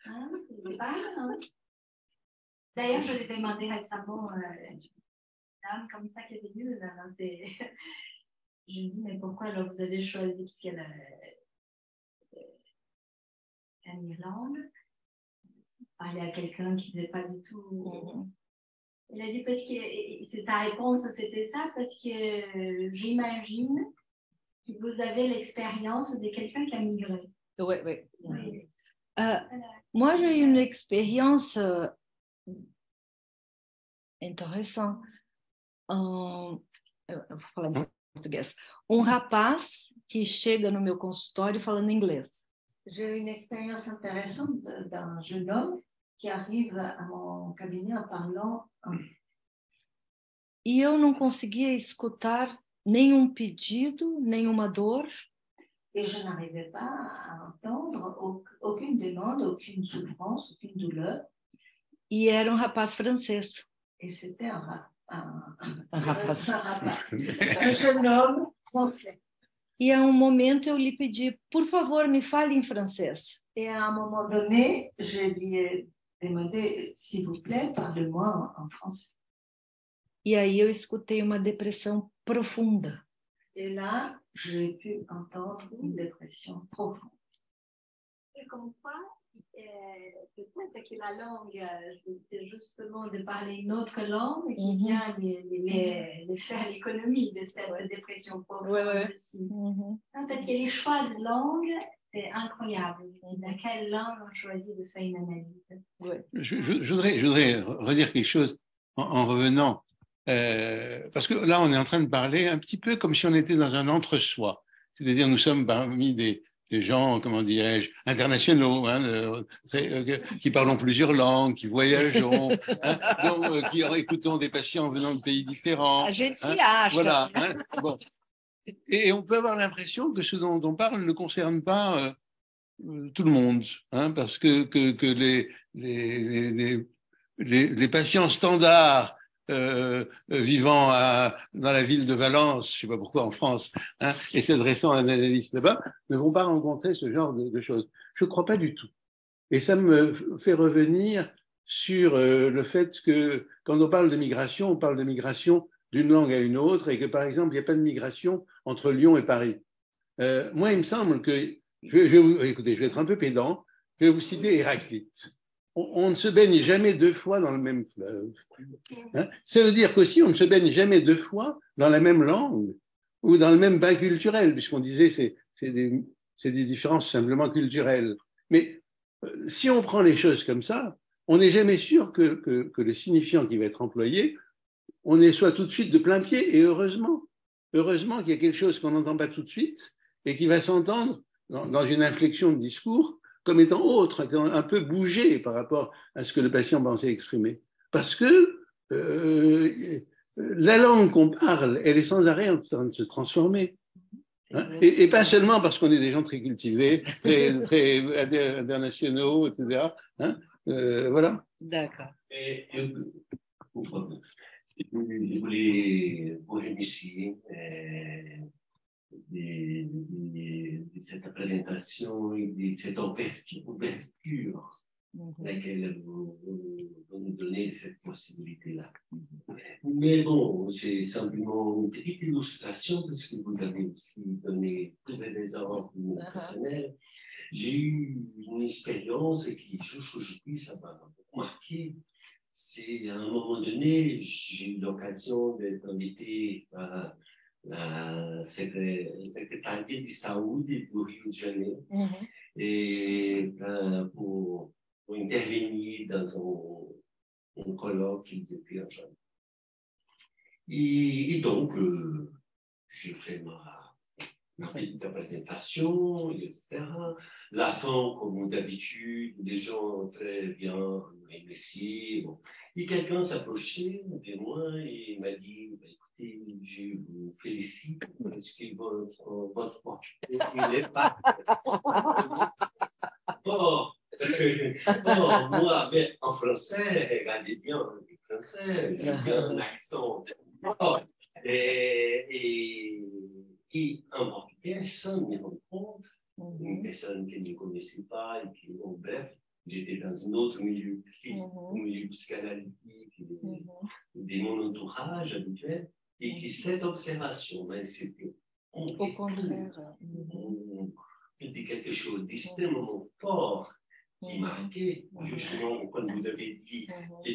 Hein, c'est pas, hein. D'ailleurs, je l'ai demandé récemment une dame comme ça qui est venue. Je lui ai dit, mais pourquoi alors vous avez choisi, parce qu'elle en Irlande, parler à quelqu'un qui n'était pas du tout... Elle a dit, parce que c'est ta réponse, c'était ça, parce que j'imagine que vous avez l'expérience de quelqu'un qui a migré. Oui. Moi, j'ai eu une expérience intéressante. Vou falar em português. Rapaz que chega no meu consultório falando inglês. J'ai eu une expérience intéressante d'un jeune homme qui arrive à mon cabinet en parlant anglais. E eu não conseguia escutar nenhum pedido, nenhuma dor. Et je n'arrivais pas à entendre aucune demande, aucune souffrance, aucune douleur. E era rapaz francês. Et c'était un rapaz. Un jeune homme français. E a momento eu lhe pedi, por favor, me fale em francês. Et à un moment donné, je lui ai demandé, s'il vous plaît, parlez-moi en français. E aí eu escutei uma depressão profunda. Et là, j'ai pu entendre une dépression profonde. Et comme quoi, peut-être que la langue, c'est justement de parler une autre langue qui vient de faire l'économie de cette dépression profonde aussi. Parce que les choix de langue, c'est incroyable. Dans quelle langue on choisit de faire une analyse? Je voudrais redire quelque chose en revenant Parce que là, on est en train de parler un petit peu comme si on était dans un entre-soi. C'est-à-dire, nous sommes parmi des gens, comment dirais-je, internationaux, hein, qui parlons plusieurs langues, qui voyageons, hein, qui écoutons des patients venant de pays différents. Voilà. Hein, bon. Et on peut avoir l'impression que ce dont on parle ne concerne pas tout le monde, hein, parce que les patients standards vivant dans la ville de Valence, je ne sais pas pourquoi en France, hein, et s'adressant à un analyste là-bas, ne vont pas rencontrer ce genre de choses. Je ne crois pas du tout. Et ça me fait revenir sur le fait que quand on parle de migration, on parle de migration d'une langue à une autre, et que par exemple, il n'y a pas de migration entre Lyon et Paris. Moi, il me semble que, écoutez, je vais être un peu pédant, je vais vous citer Héraclite. On ne se baigne jamais deux fois dans le même fleuve. Hein, ça veut dire qu'aussi, on ne se baigne jamais deux fois dans la même langue ou dans le même bain culturel, puisqu'on disait que c'est des différences simplement culturelles. Mais si on prend les choses comme ça, on n'est jamais sûr que le signifiant qui va être employé, on y soit tout de suite de plein pied, et heureusement qu'il y a quelque chose qu'on n'entend pas tout de suite et qui va s'entendre dans une inflexion de discours comme étant autre, étant un peu bougé par rapport à ce que le patient pensait exprimer. Parce que la langue qu'on parle, elle est sans arrêt en train de se transformer. Hein, et pas seulement parce qu'on est des gens très cultivés, très internationaux, etc. Hein, voilà. D'accord. Je voulais vous remercier de cette présentation et de cette ouverture à laquelle vous nous donnez cette possibilité-là. Mais bon, j'ai simplement une petite illustration parce que vous avez aussi donné plusieurs exemples personnels. J'ai eu une expérience qui, aujourd'hui, ça m'a beaucoup marqué. C'est à un moment donné, j'ai eu l'occasion d'être invité à la secrétaire de saúde do Rio de Janeiro et pour intervenir dans un colloque qu'ils étaient en train. Et donc, j'ai fait ma petite présentation, etc. La fin, comme d'habitude, les gens très bien remerciés. Bon. Et quelqu'un s'approchait de moi et m'a dit, écoutez, je vous félicite parce que votre portugais n'est pas... moi, mais en français, regardez bien le français, j'ai bien un accent. Et en portugais, sans me rendre compte, une personne qui ne connaissait pas et qui, en bref, j'étais dans un autre milieu, un milieu psychanalytique, de mon entourage habituel, et qui, cette observation, mais c'était au contraire, dit quelque chose d'extrêmement fort qui marquait, justement, quand vous avez dit que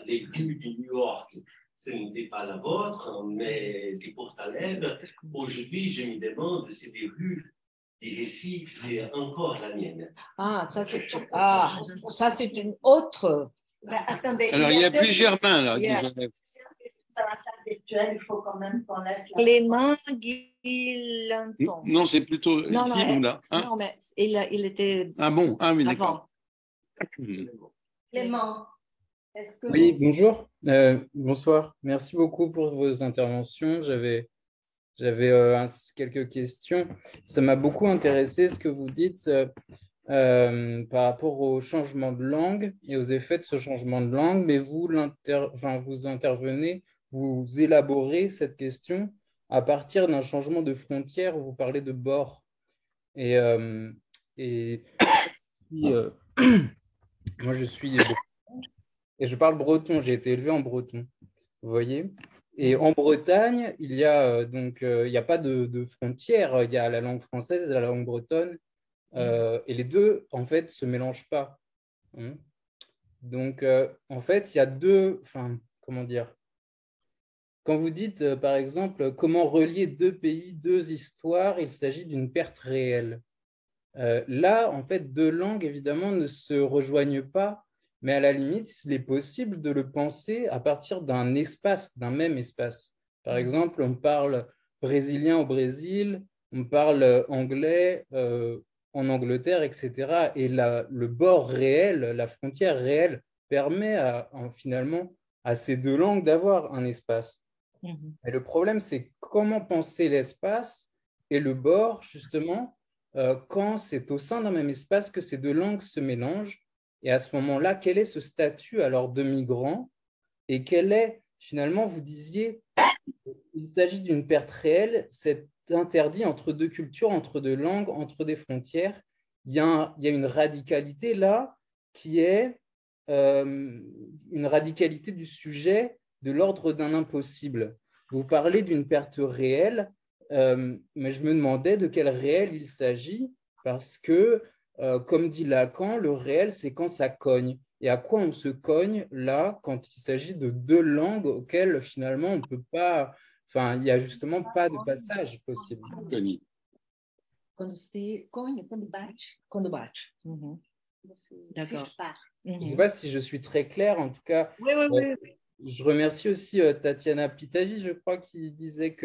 les rues de New York, ce n'était pas la vôtre, mais des Porto Alegre. Aujourd'hui, je me demande si des rues des Recife, c'est encore la mienne. Ça c'est une autre. Attendez, alors, il y a plusieurs mains là. Dans la salle virtuelle, il faut quand même qu'on laisse la... Clément Guilanton. Non, c'est plutôt non, là. Hein? Non, mais il était. Ah bon, ah oui, d'accord. Clément. Oui, bonjour. Bonsoir. Merci beaucoup pour vos interventions. J'avais quelques questions. Ça m'a beaucoup intéressé ce que vous dites par rapport au changement de langue et aux effets de ce changement de langue, mais vous intervenez, vous élaborez cette question à partir d'un changement de frontière où vous parlez de bord. Et moi, je suis et je parle breton, j'ai été élevé en breton, vous voyez. Et en Bretagne, il y a il n'y a pas de frontière, il y a la langue française et la langue bretonne, et les deux, en fait, se mélangent pas. Donc, en fait, il y a deux, comment dire, quand vous dites, par exemple, comment relier deux pays, deux histoires, il s'agit d'une perte réelle. Là, en fait, deux langues, évidemment, ne se rejoignent pas mais à la limite, il est possible de le penser à partir d'un espace, d'un même espace. Par exemple, on parle brésilien au Brésil, on parle anglais en Angleterre, etc. Et le bord réel, la frontière réelle, permet finalement à ces deux langues d'avoir un espace. Et le problème, c'est comment penser l'espace et le bord, justement, quand c'est au sein d'un même espace que ces deux langues se mélangent. Et à ce moment-là, quel est ce statut alors de migrant et quel est, finalement, vous disiez, il s'agit d'une perte réelle, c'est interdit entre deux cultures, entre deux langues, entre des frontières. Il y a une radicalité là qui est une radicalité du sujet de l'ordre d'un impossible. Vous parlez d'une perte réelle, mais je me demandais de quel réel il s'agit, parce que, comme dit Lacan, le réel, c'est quand ça cogne. Et à quoi on se cogne là, quand il s'agit de deux langues auxquelles, finalement, on ne peut pas... Enfin, il n'y a justement pas de passage possible. Quando se cogne, quando bate. Quando bate. D'accord. Je ne sais pas si je suis très clair, en tout cas. Oui. Je remercie aussi Tatiana Pitavi, je crois, qui disait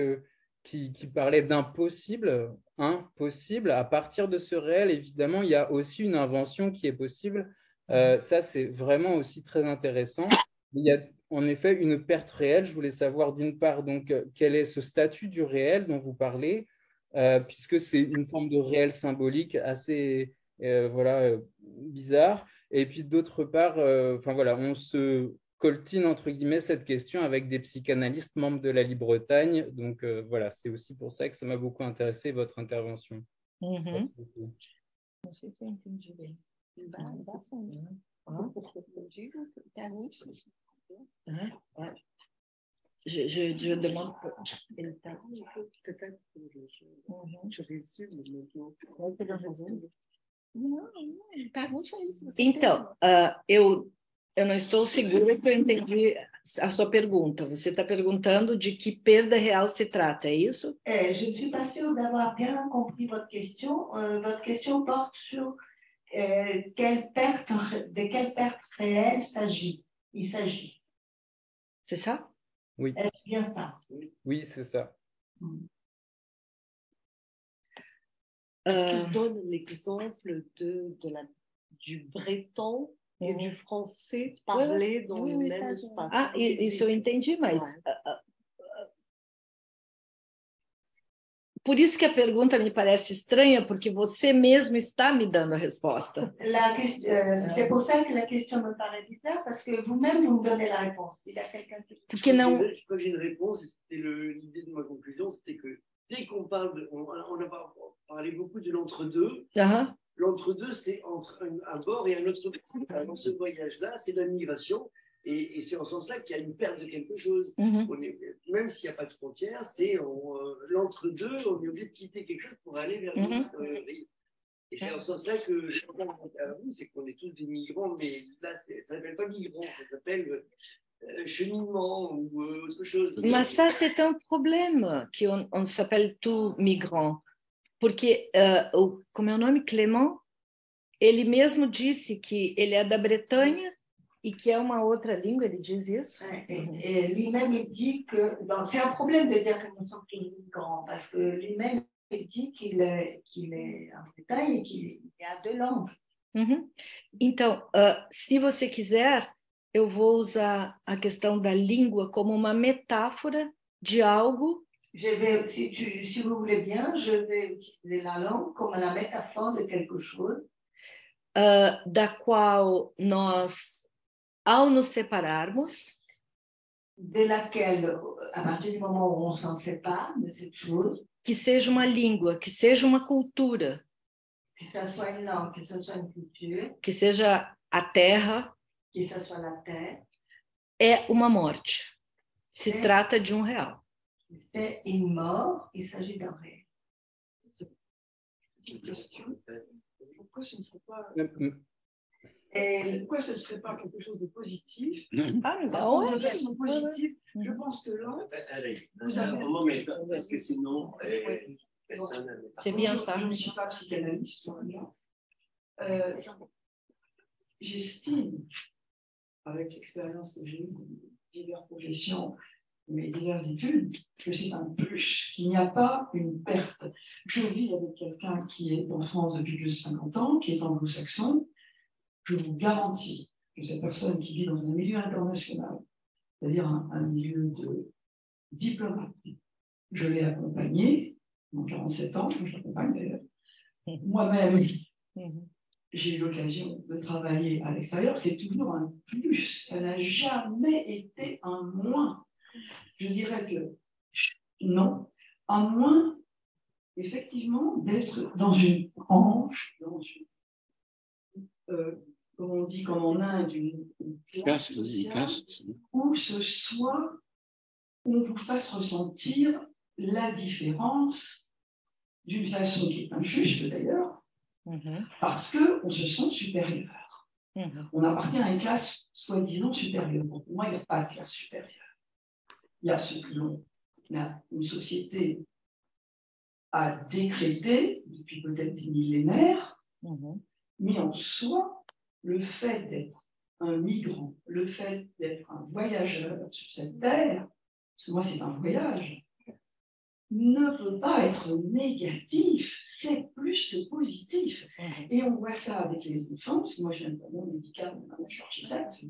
qui parlait d'impossible, impossible. À partir de ce réel, évidemment, il y a aussi une invention qui est possible. Ça, c'est vraiment aussi très intéressant. Il y a en effet une perte réelle. Je voulais savoir d'une part donc quel est ce statut du réel dont vous parlez, puisque c'est une forme de réel symbolique assez bizarre. Et puis d'autre part, on se coltine entre guillemets cette question avec des psychanalystes membres de la Libretagne. Donc voilà, c'est aussi pour ça que ça m'a beaucoup intéressé votre intervention. Não sei se eu entendi bem. Je demande peut-être je résume maintenant. Então, eu não estou segura que eu entendi a sua pergunta. Você está perguntando de que perda real se trata, é isso? Je ne suis pas sûre d'avoir bien compris votre question. Votre question porte sur de quelle perte réelle il s'agit. C'est ça? Oui. Est-ce bien ça? Oui, c'est ça. Est-ce qu'il donne l'exemple du breton e du français parlé dans le même espace? Ah, isso eu entendi, mas... Por isso que a pergunta me parece estranha, porque você mesmo está me dando a resposta. C'est pour ça que la question me paraît bizarre, parce que vous-même, vous me donnez la réponse. Il y a quelqu'un qui... Je crois que j'ai une réponse, et c'était l'idée de ma conclusion, c'était que dès qu'on parle, on a parlé beaucoup de l'entre-deux. L'entre-deux, c'est entre un bord et un autre bord. Dans ce voyage-là, c'est la migration. Et c'est en ce sens-là qu'il y a une perte de quelque chose. Même s'il n'y a pas de frontière, c'est l'entre-deux, on est obligé de quitter quelque chose pour aller vers l'autre rive. Et c'est en ce sens-là que je comprends à vous, c'est qu'on est tous des migrants, mais là, ça ne s'appelle pas migrants, ça s'appelle cheminement ou autre chose. Mas ça, c'est un problème qu'on s'appelle tout migrant. Porque, como é o nome, Clément, ele mesmo disse que ele é da Bretanha et qui a une autre langue, il dit ça. Et lui-même, il dit que... C'est un problème de dire que nous sommes tous migrants, parce que lui-même, il dit qu'il est en Bretagne et qu'il y a deux langues. Então, se você quiser, eu vou usar a questão da língua como uma metáfora de algo. Si vous voulez bien, je vais utiliser la langue comme la métaphore de quelque chose. Da qual nós... Ao nos separarmos, de laquelle, à partir du moment où on s'en sépare de cette chose, que seja uma língua, que seja uma cultura, que ça soit une langue, que ça soit une culture, que seja a terra, que ça soit la terre, é uma morte. Se trata de um real. C'est une mort, il s'agit d'un réel. Pourquoi ce ne serait pas... Et pourquoi ce ne serait pas quelque chose de positif? De façon positive, je pense que là, vous avez... Parce que sinon, c'est bien ça. Je ne suis pas psychanalyste, j'estime avec l'expérience que j'ai eue de diverses professions, mais diverses études, que c'est un plus, qu'il n'y a pas une perte. Je vis avec quelqu'un qui est en France depuis plus de 50 ans, qui est anglo-saxon. Je vous garantis que cette personne qui vit dans un milieu international, c'est-à-dire un milieu de diplomate, je l'ai accompagné, en 47 ans, je l'accompagne d'ailleurs. Moi-même, j'ai eu l'occasion de travailler à l'extérieur, c'est toujours un plus, ça n'a jamais été un moins. Je dirais que non, un moins, effectivement, d'être dans une branche, dans une, comme on dit, comme en Inde, une classe sociale, où ce soit, où on vous fasse ressentir la différence d'une façon qui est injuste d'ailleurs, parce qu'on se sent supérieur. On appartient à une classe soi-disant supérieure. Pour moi, il n'y a pas de classe supérieure. Il y a ce que une société a décrété depuis peut-être des millénaires, mais en soi, le fait d'être un migrant, le fait d'être un voyageur sur cette terre, parce que moi c'est un voyage, ne peut pas être négatif, c'est plus que positif. Et on voit ça avec les enfants, parce que moi je viens de mon médical, je suis architecte,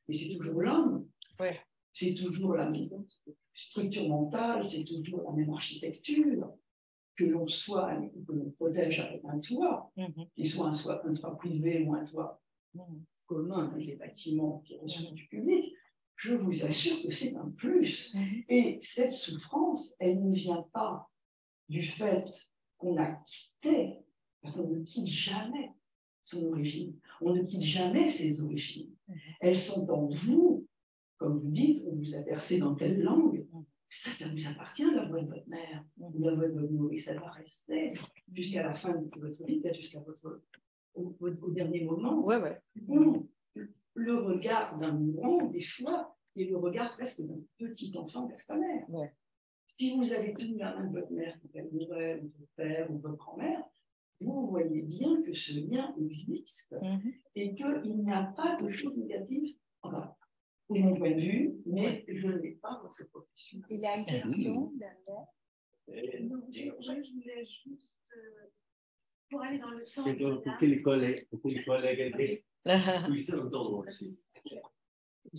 mais c'est toujours l'homme, c'est toujours la même structure mentale, c'est toujours la même architecture, que l'on soit, que l'on protège avec un toit, qu'il soit un toit privé ou un toit commun avec les bâtiments qui reçoivent du public. Je vous assure que c'est un plus. Et cette souffrance, elle ne vient pas du fait qu'on a quitté, parce qu'on ne quitte jamais son origine. On ne quitte jamais ses origines. Elles sont en vous, comme vous dites, on vous a bercé dans telle langue. Ça vous appartient, la voix de votre mère, ou la voix de votre nourrice, elle va rester jusqu'à la fin de votre vie, peut-être jusqu'à au dernier moment. Le regard d'un mourant, des fois, et le regard presque d'un petit enfant vers sa mère. Si vous avez tenu la main de votre mère quand elle mourait, ou votre père, ou votre grand-mère, vous voyez bien que ce lien existe et qu'il n'y a pas de choses négatives. Enfin, de mon point de vue, mais je n'ai pas votre profession. Il y a une question derrière. Je voulais juste, pour aller dans le sens. C'est pour que les collègues puissent entendre aussi. Je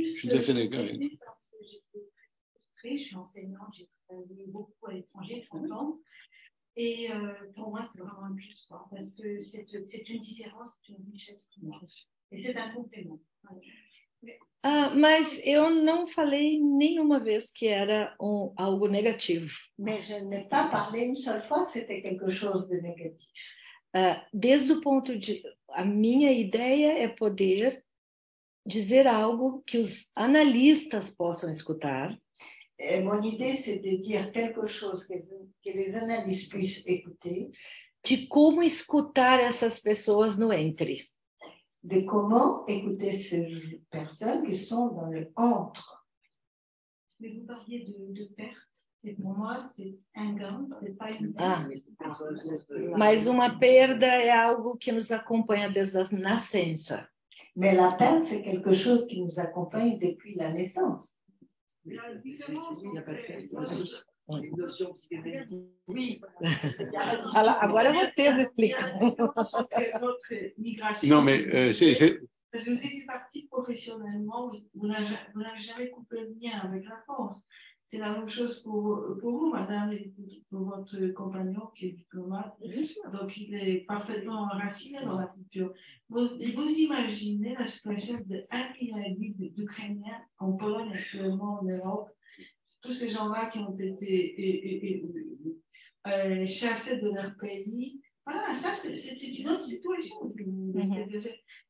suis tout à fait d'accord. Parce que j'étais très frustrée, je suis enseignante, j'ai travaillé beaucoup à l'étranger, 30 ans. Et pour moi, c'est vraiment un plus, quoi, parce que c'est une différence, c'est une richesse pour moi. E c'est un complemento. Mas eu não falei nenhuma vez que era algo negativo. Mais je n'ai pas parlé une seule fois que c'était quelque chose de négatif. Desde o ponto de... A minha ideia é poder dizer algo que os analistas possam escutar. Et mon idée, c'est de dire quelque chose que les analystes puissent écouter. De como escutar essas pessoas no entre. De comment écouter ces personnes qui sont dans le entre. Mais vous parliez de perte, et pour moi, c'est un gain, c'est pas une perte. Mas uma perda é algo que nos acompanha desde a nascença. Mais la perte, c'est quelque chose qui nous accompagne depuis la naissance. Oui. Agora vocês explicam. Non, mais c'est... Parce que vous êtes parti professionnellement, vous n'avez jamais coupé le lien avec la France. C'est la même chose pour vous, madame, et pour votre compagnon qui est diplomate. Donc, il est parfaitement enraciné dans la culture. Vous imaginez la situation de 1,5 million d'Ukrainiens en Pologne, actuellement en Europe, tous ces gens-là qui ont été chassés de leur pays. Voilà, ça, c'est une autre situation.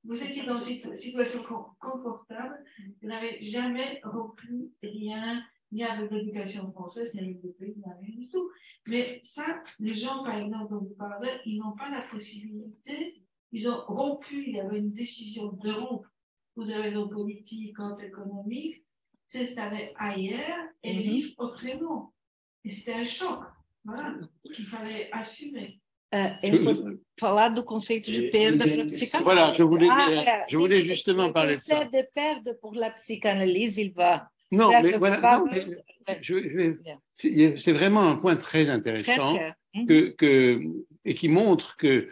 Vous étiez dans une situation confortable, vous n'avez jamais repris rien, ni avec l'éducation française, ni avec le pays, ni rien du tout. Mais ça, les gens, par exemple, dont vous parlez, ils n'ont pas la possibilité, ils ont rompu, il y avait une décision de rompre pour des raisons politiques, économiques, s'installer ailleurs et vivre autrement. Et c'était un choc, voilà, qu'il fallait assumer. Ele pode falar do conceito de perda para a psicanálise. Voilà, je voulais justement parler de ça. De perda pour la psychanalyse, il va... Non, mais voilà, non, c'est vraiment un point très intéressant et qui montre que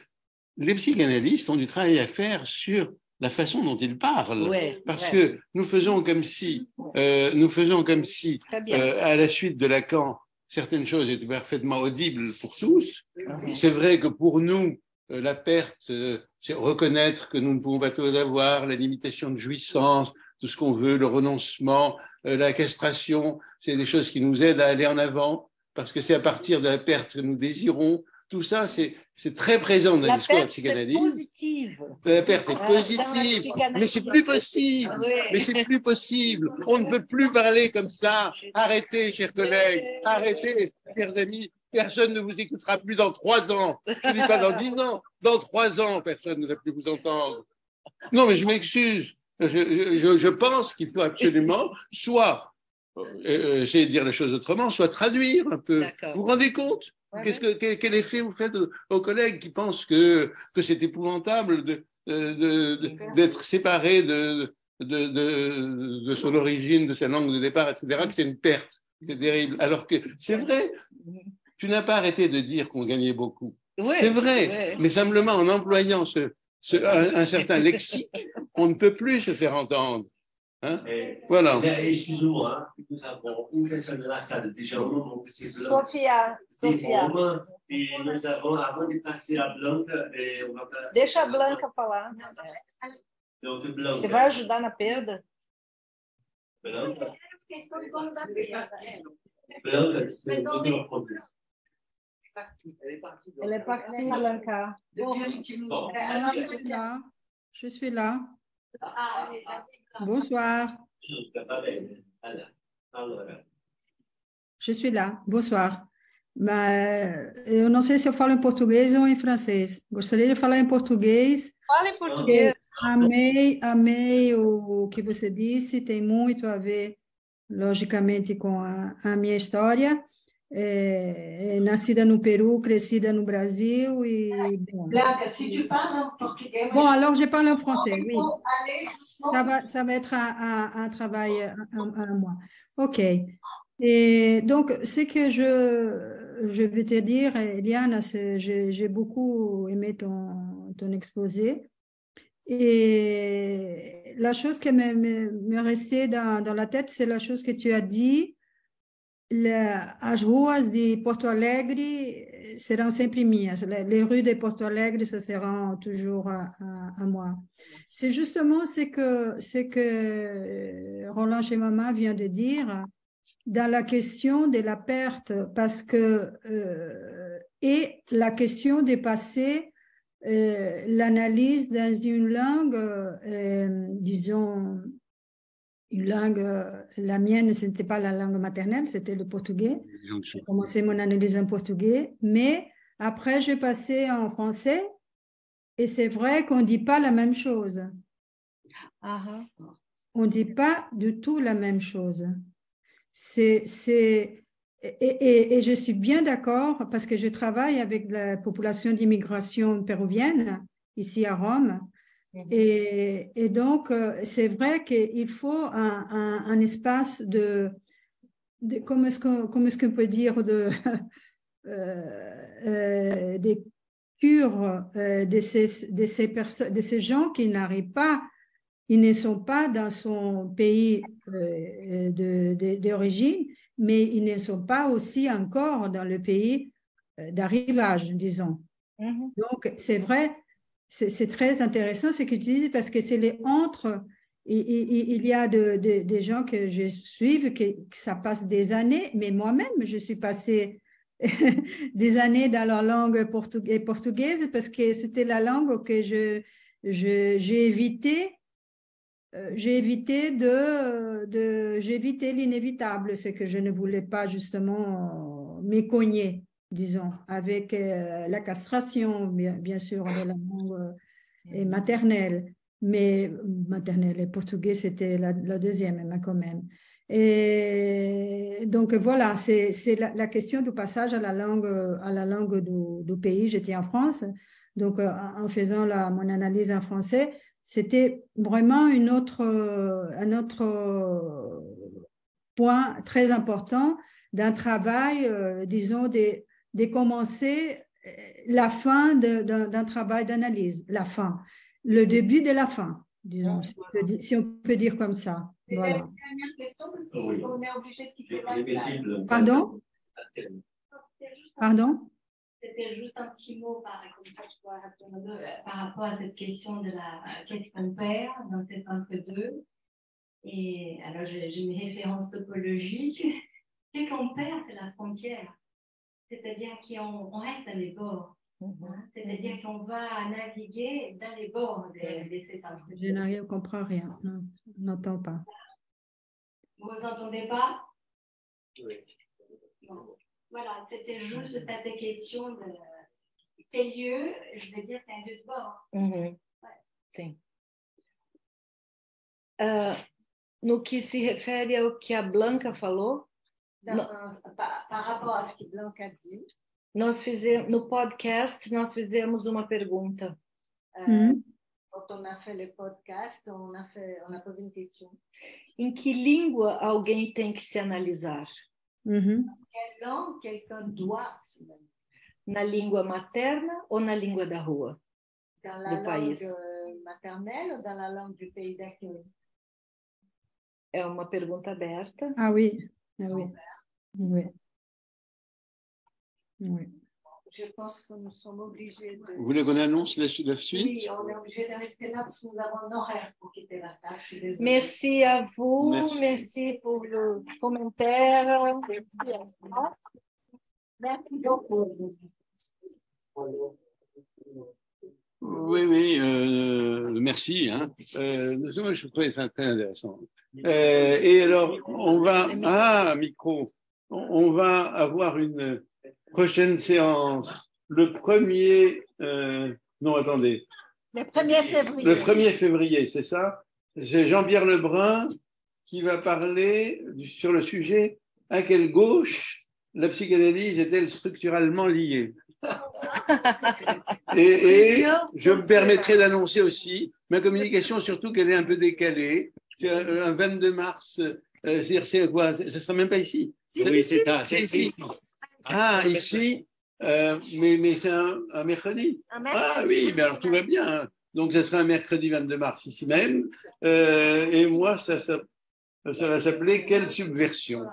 les psychanalystes ont du travail à faire sur la façon dont ils parlent, parce que nous faisons comme si, à la suite de Lacan, certaines choses étaient parfaitement audibles pour tous. C'est vrai que pour nous, la perte, c'est reconnaître que nous ne pouvons pas tout avoir, la limitation de jouissance, tout ce qu'on veut, le renoncement, la castration, c'est des choses qui nous aident à aller en avant, parce que c'est à partir de la perte que nous désirons. Tout ça, c'est très présent dans le discours de la psychanalyse. La perte est positive, mais c'est plus possible. Mais c'est plus possible. On ne peut plus parler comme ça. Arrêtez, chers collègues. Arrêtez, chers amis. Personne ne vous écoutera plus dans 3 ans. Je ne dis pas dans 10 ans. Dans 3 ans, personne ne va plus vous entendre. Non, mais je m'excuse. Je pense qu'il faut absolument soit, j'essaie de dire les choses autrement, soit traduire un peu. Vous vous rendez compte? Quel effet vous faites aux collègues qui pensent que c'est épouvantable d'être séparé de son origine, de sa langue de départ, etc., que c'est une perte, c'est terrible. Alors que c'est vrai, tu n'as pas arrêté de dire qu'on gagnait beaucoup. C'est vrai, mais simplement en employant un certain lexique, on ne peut plus se faire entendre. Hein? Voilà. Excusez-moi, nous avons une personne de la salle déjà au moment où c'est Sophia. Et nous avons, avant de passer à Blanca, on va pas... Deixa a Blanca falar. Donc, Blanca. Você vai ajudar na perda? Blanca, c'est le problème. Elle est partie, Blanca. Je suis là. Bonsoir. Je suis là. Bonsoir. Mas eu não sei se eu falo em português ou em francês. Gostaria de falar em português. Fala em português. Amei o que você disse. Tem muito a ver, logicamente, com a minha história. Nascida no Peru, crescida no Brasil et bon. Blanca, si tu parles en portugais... Bon, alors je parle en français, oui. Ça va être un travail à moi. OK. Et donc, ce que je vais te dire, Eliane, j'ai beaucoup aimé ton exposé. Et la chose qui m'est restée dans la tête, c'est la chose que tu as dit. As ruas de Porto Alegre serão sempre minhas. Les rues de Porto Alegre, ça sera toujours à moi. C'est justement ce que Roland Chemama vient de dire dans la question de la perte, parce que et la question de passer l'analyse dans une langue, disons, une langue, la mienne, ce n'était pas la langue maternelle, c'était le portugais. J'ai commencé mon analyse en portugais, mais après, j'ai passé en français et c'est vrai qu'on ne dit pas la même chose. On ne dit pas du tout la même chose. Et je suis bien d'accord parce que je travaille avec la population d'immigration péruvienne ici à Rome. Et donc, c'est vrai qu'il faut un espace de comment est-ce qu'on peut dire, des cures de ces gens qui n'arrivent pas, ils ne sont pas dans son pays d'origine, mais ils ne sont pas aussi encore dans le pays d'arrivage, disons. Donc, c'est vrai. C'est très intéressant ce que tu dis parce que c'est les entre. Il y a des gens que je suis, que ça passe des années, mais moi-même, je suis passée des années dans la langue portugaise parce que c'était la langue que j'ai évité. J'ai évité l'inévitable, ce que je ne voulais pas justement m'écogner, disons, avec la castration, bien sûr, de la langue maternelle. Mais maternelle et portugais, c'était la deuxième, mais quand même. Et donc voilà, c'est la question du passage à la langue du pays. J'étais en France, donc en faisant mon analyse en français, c'était vraiment un autre point très important d'un travail, disons, de commencer la fin d'un travail d'analyse, la fin, le début de la fin, disons, si on peut dire comme ça. Voilà. Une dernière question, parce qu'on est obligé de quitter la salle. Pardon? Pardon? C'était juste un petit mot par rapport à cette question de qu'est-ce qu'on perd dans cet entre-deux. Et alors, j'ai une référence topologique. Ce qu'on perd, c'est la frontière. C'est-à-dire qu'on reste à les bords. C'est-à-dire qu'on va naviguer dans les bords de cet entre-deux. Je ne comprends rien. Non, je n'entends pas. Vous n'entendez pas? Oui. Non. Voilà, c'était juste cette question de ces lieux, je veux dire, c'est un lieu de bord. Ouais. Sim. No que se refere ao que a Blanca falou, Par rapport à ce que Blanca dit, no podcast, nós fizemos uma pergunta. Quand on a fait le podcast, on a posé une question. Em que língua alguém tem que se analisar? Quelle langue quelqu'un doit se analiser? Na língua materna ou na língua da rua? Dans la langue maternelle ou dans la langue du pays d'accueil? É uma pergunta aberta. Ah oui, ah oui. Oui. Oui. Je pense que nous sommes obligés de... Vous voulez qu'on annonce la suite? Oui, on est obligé de rester là parce que nous avons un horaire pour quitter la salle. Je suis désolée. Merci à vous, merci pour le commentaire. Merci à vous. Merci beaucoup. Oui, merci. Je trouvais ça très intéressant. Et alors, on va avoir une prochaine séance le 1er... non, attendez. Le 1er février. Le 1er février, c'est ça? C'est Jean-Pierre Lebrun qui va parler sur le sujet « À quelle gauche la psychanalyse est-elle structurellement liée ?» Et je me permettrai d'annoncer aussi ma communication, surtout qu'elle est un peu décalée. C'est un 22 mars. C'est quoi? Ce ne sera même pas ici. Oui, c'est ça. C'est ici. Ah, ici, mais c'est un mercredi. Ah oui, mais alors tout va bien. Donc, ce sera un mercredi 22 mars ici même. Et moi, ça va s'appeler « Quelle subversion ?»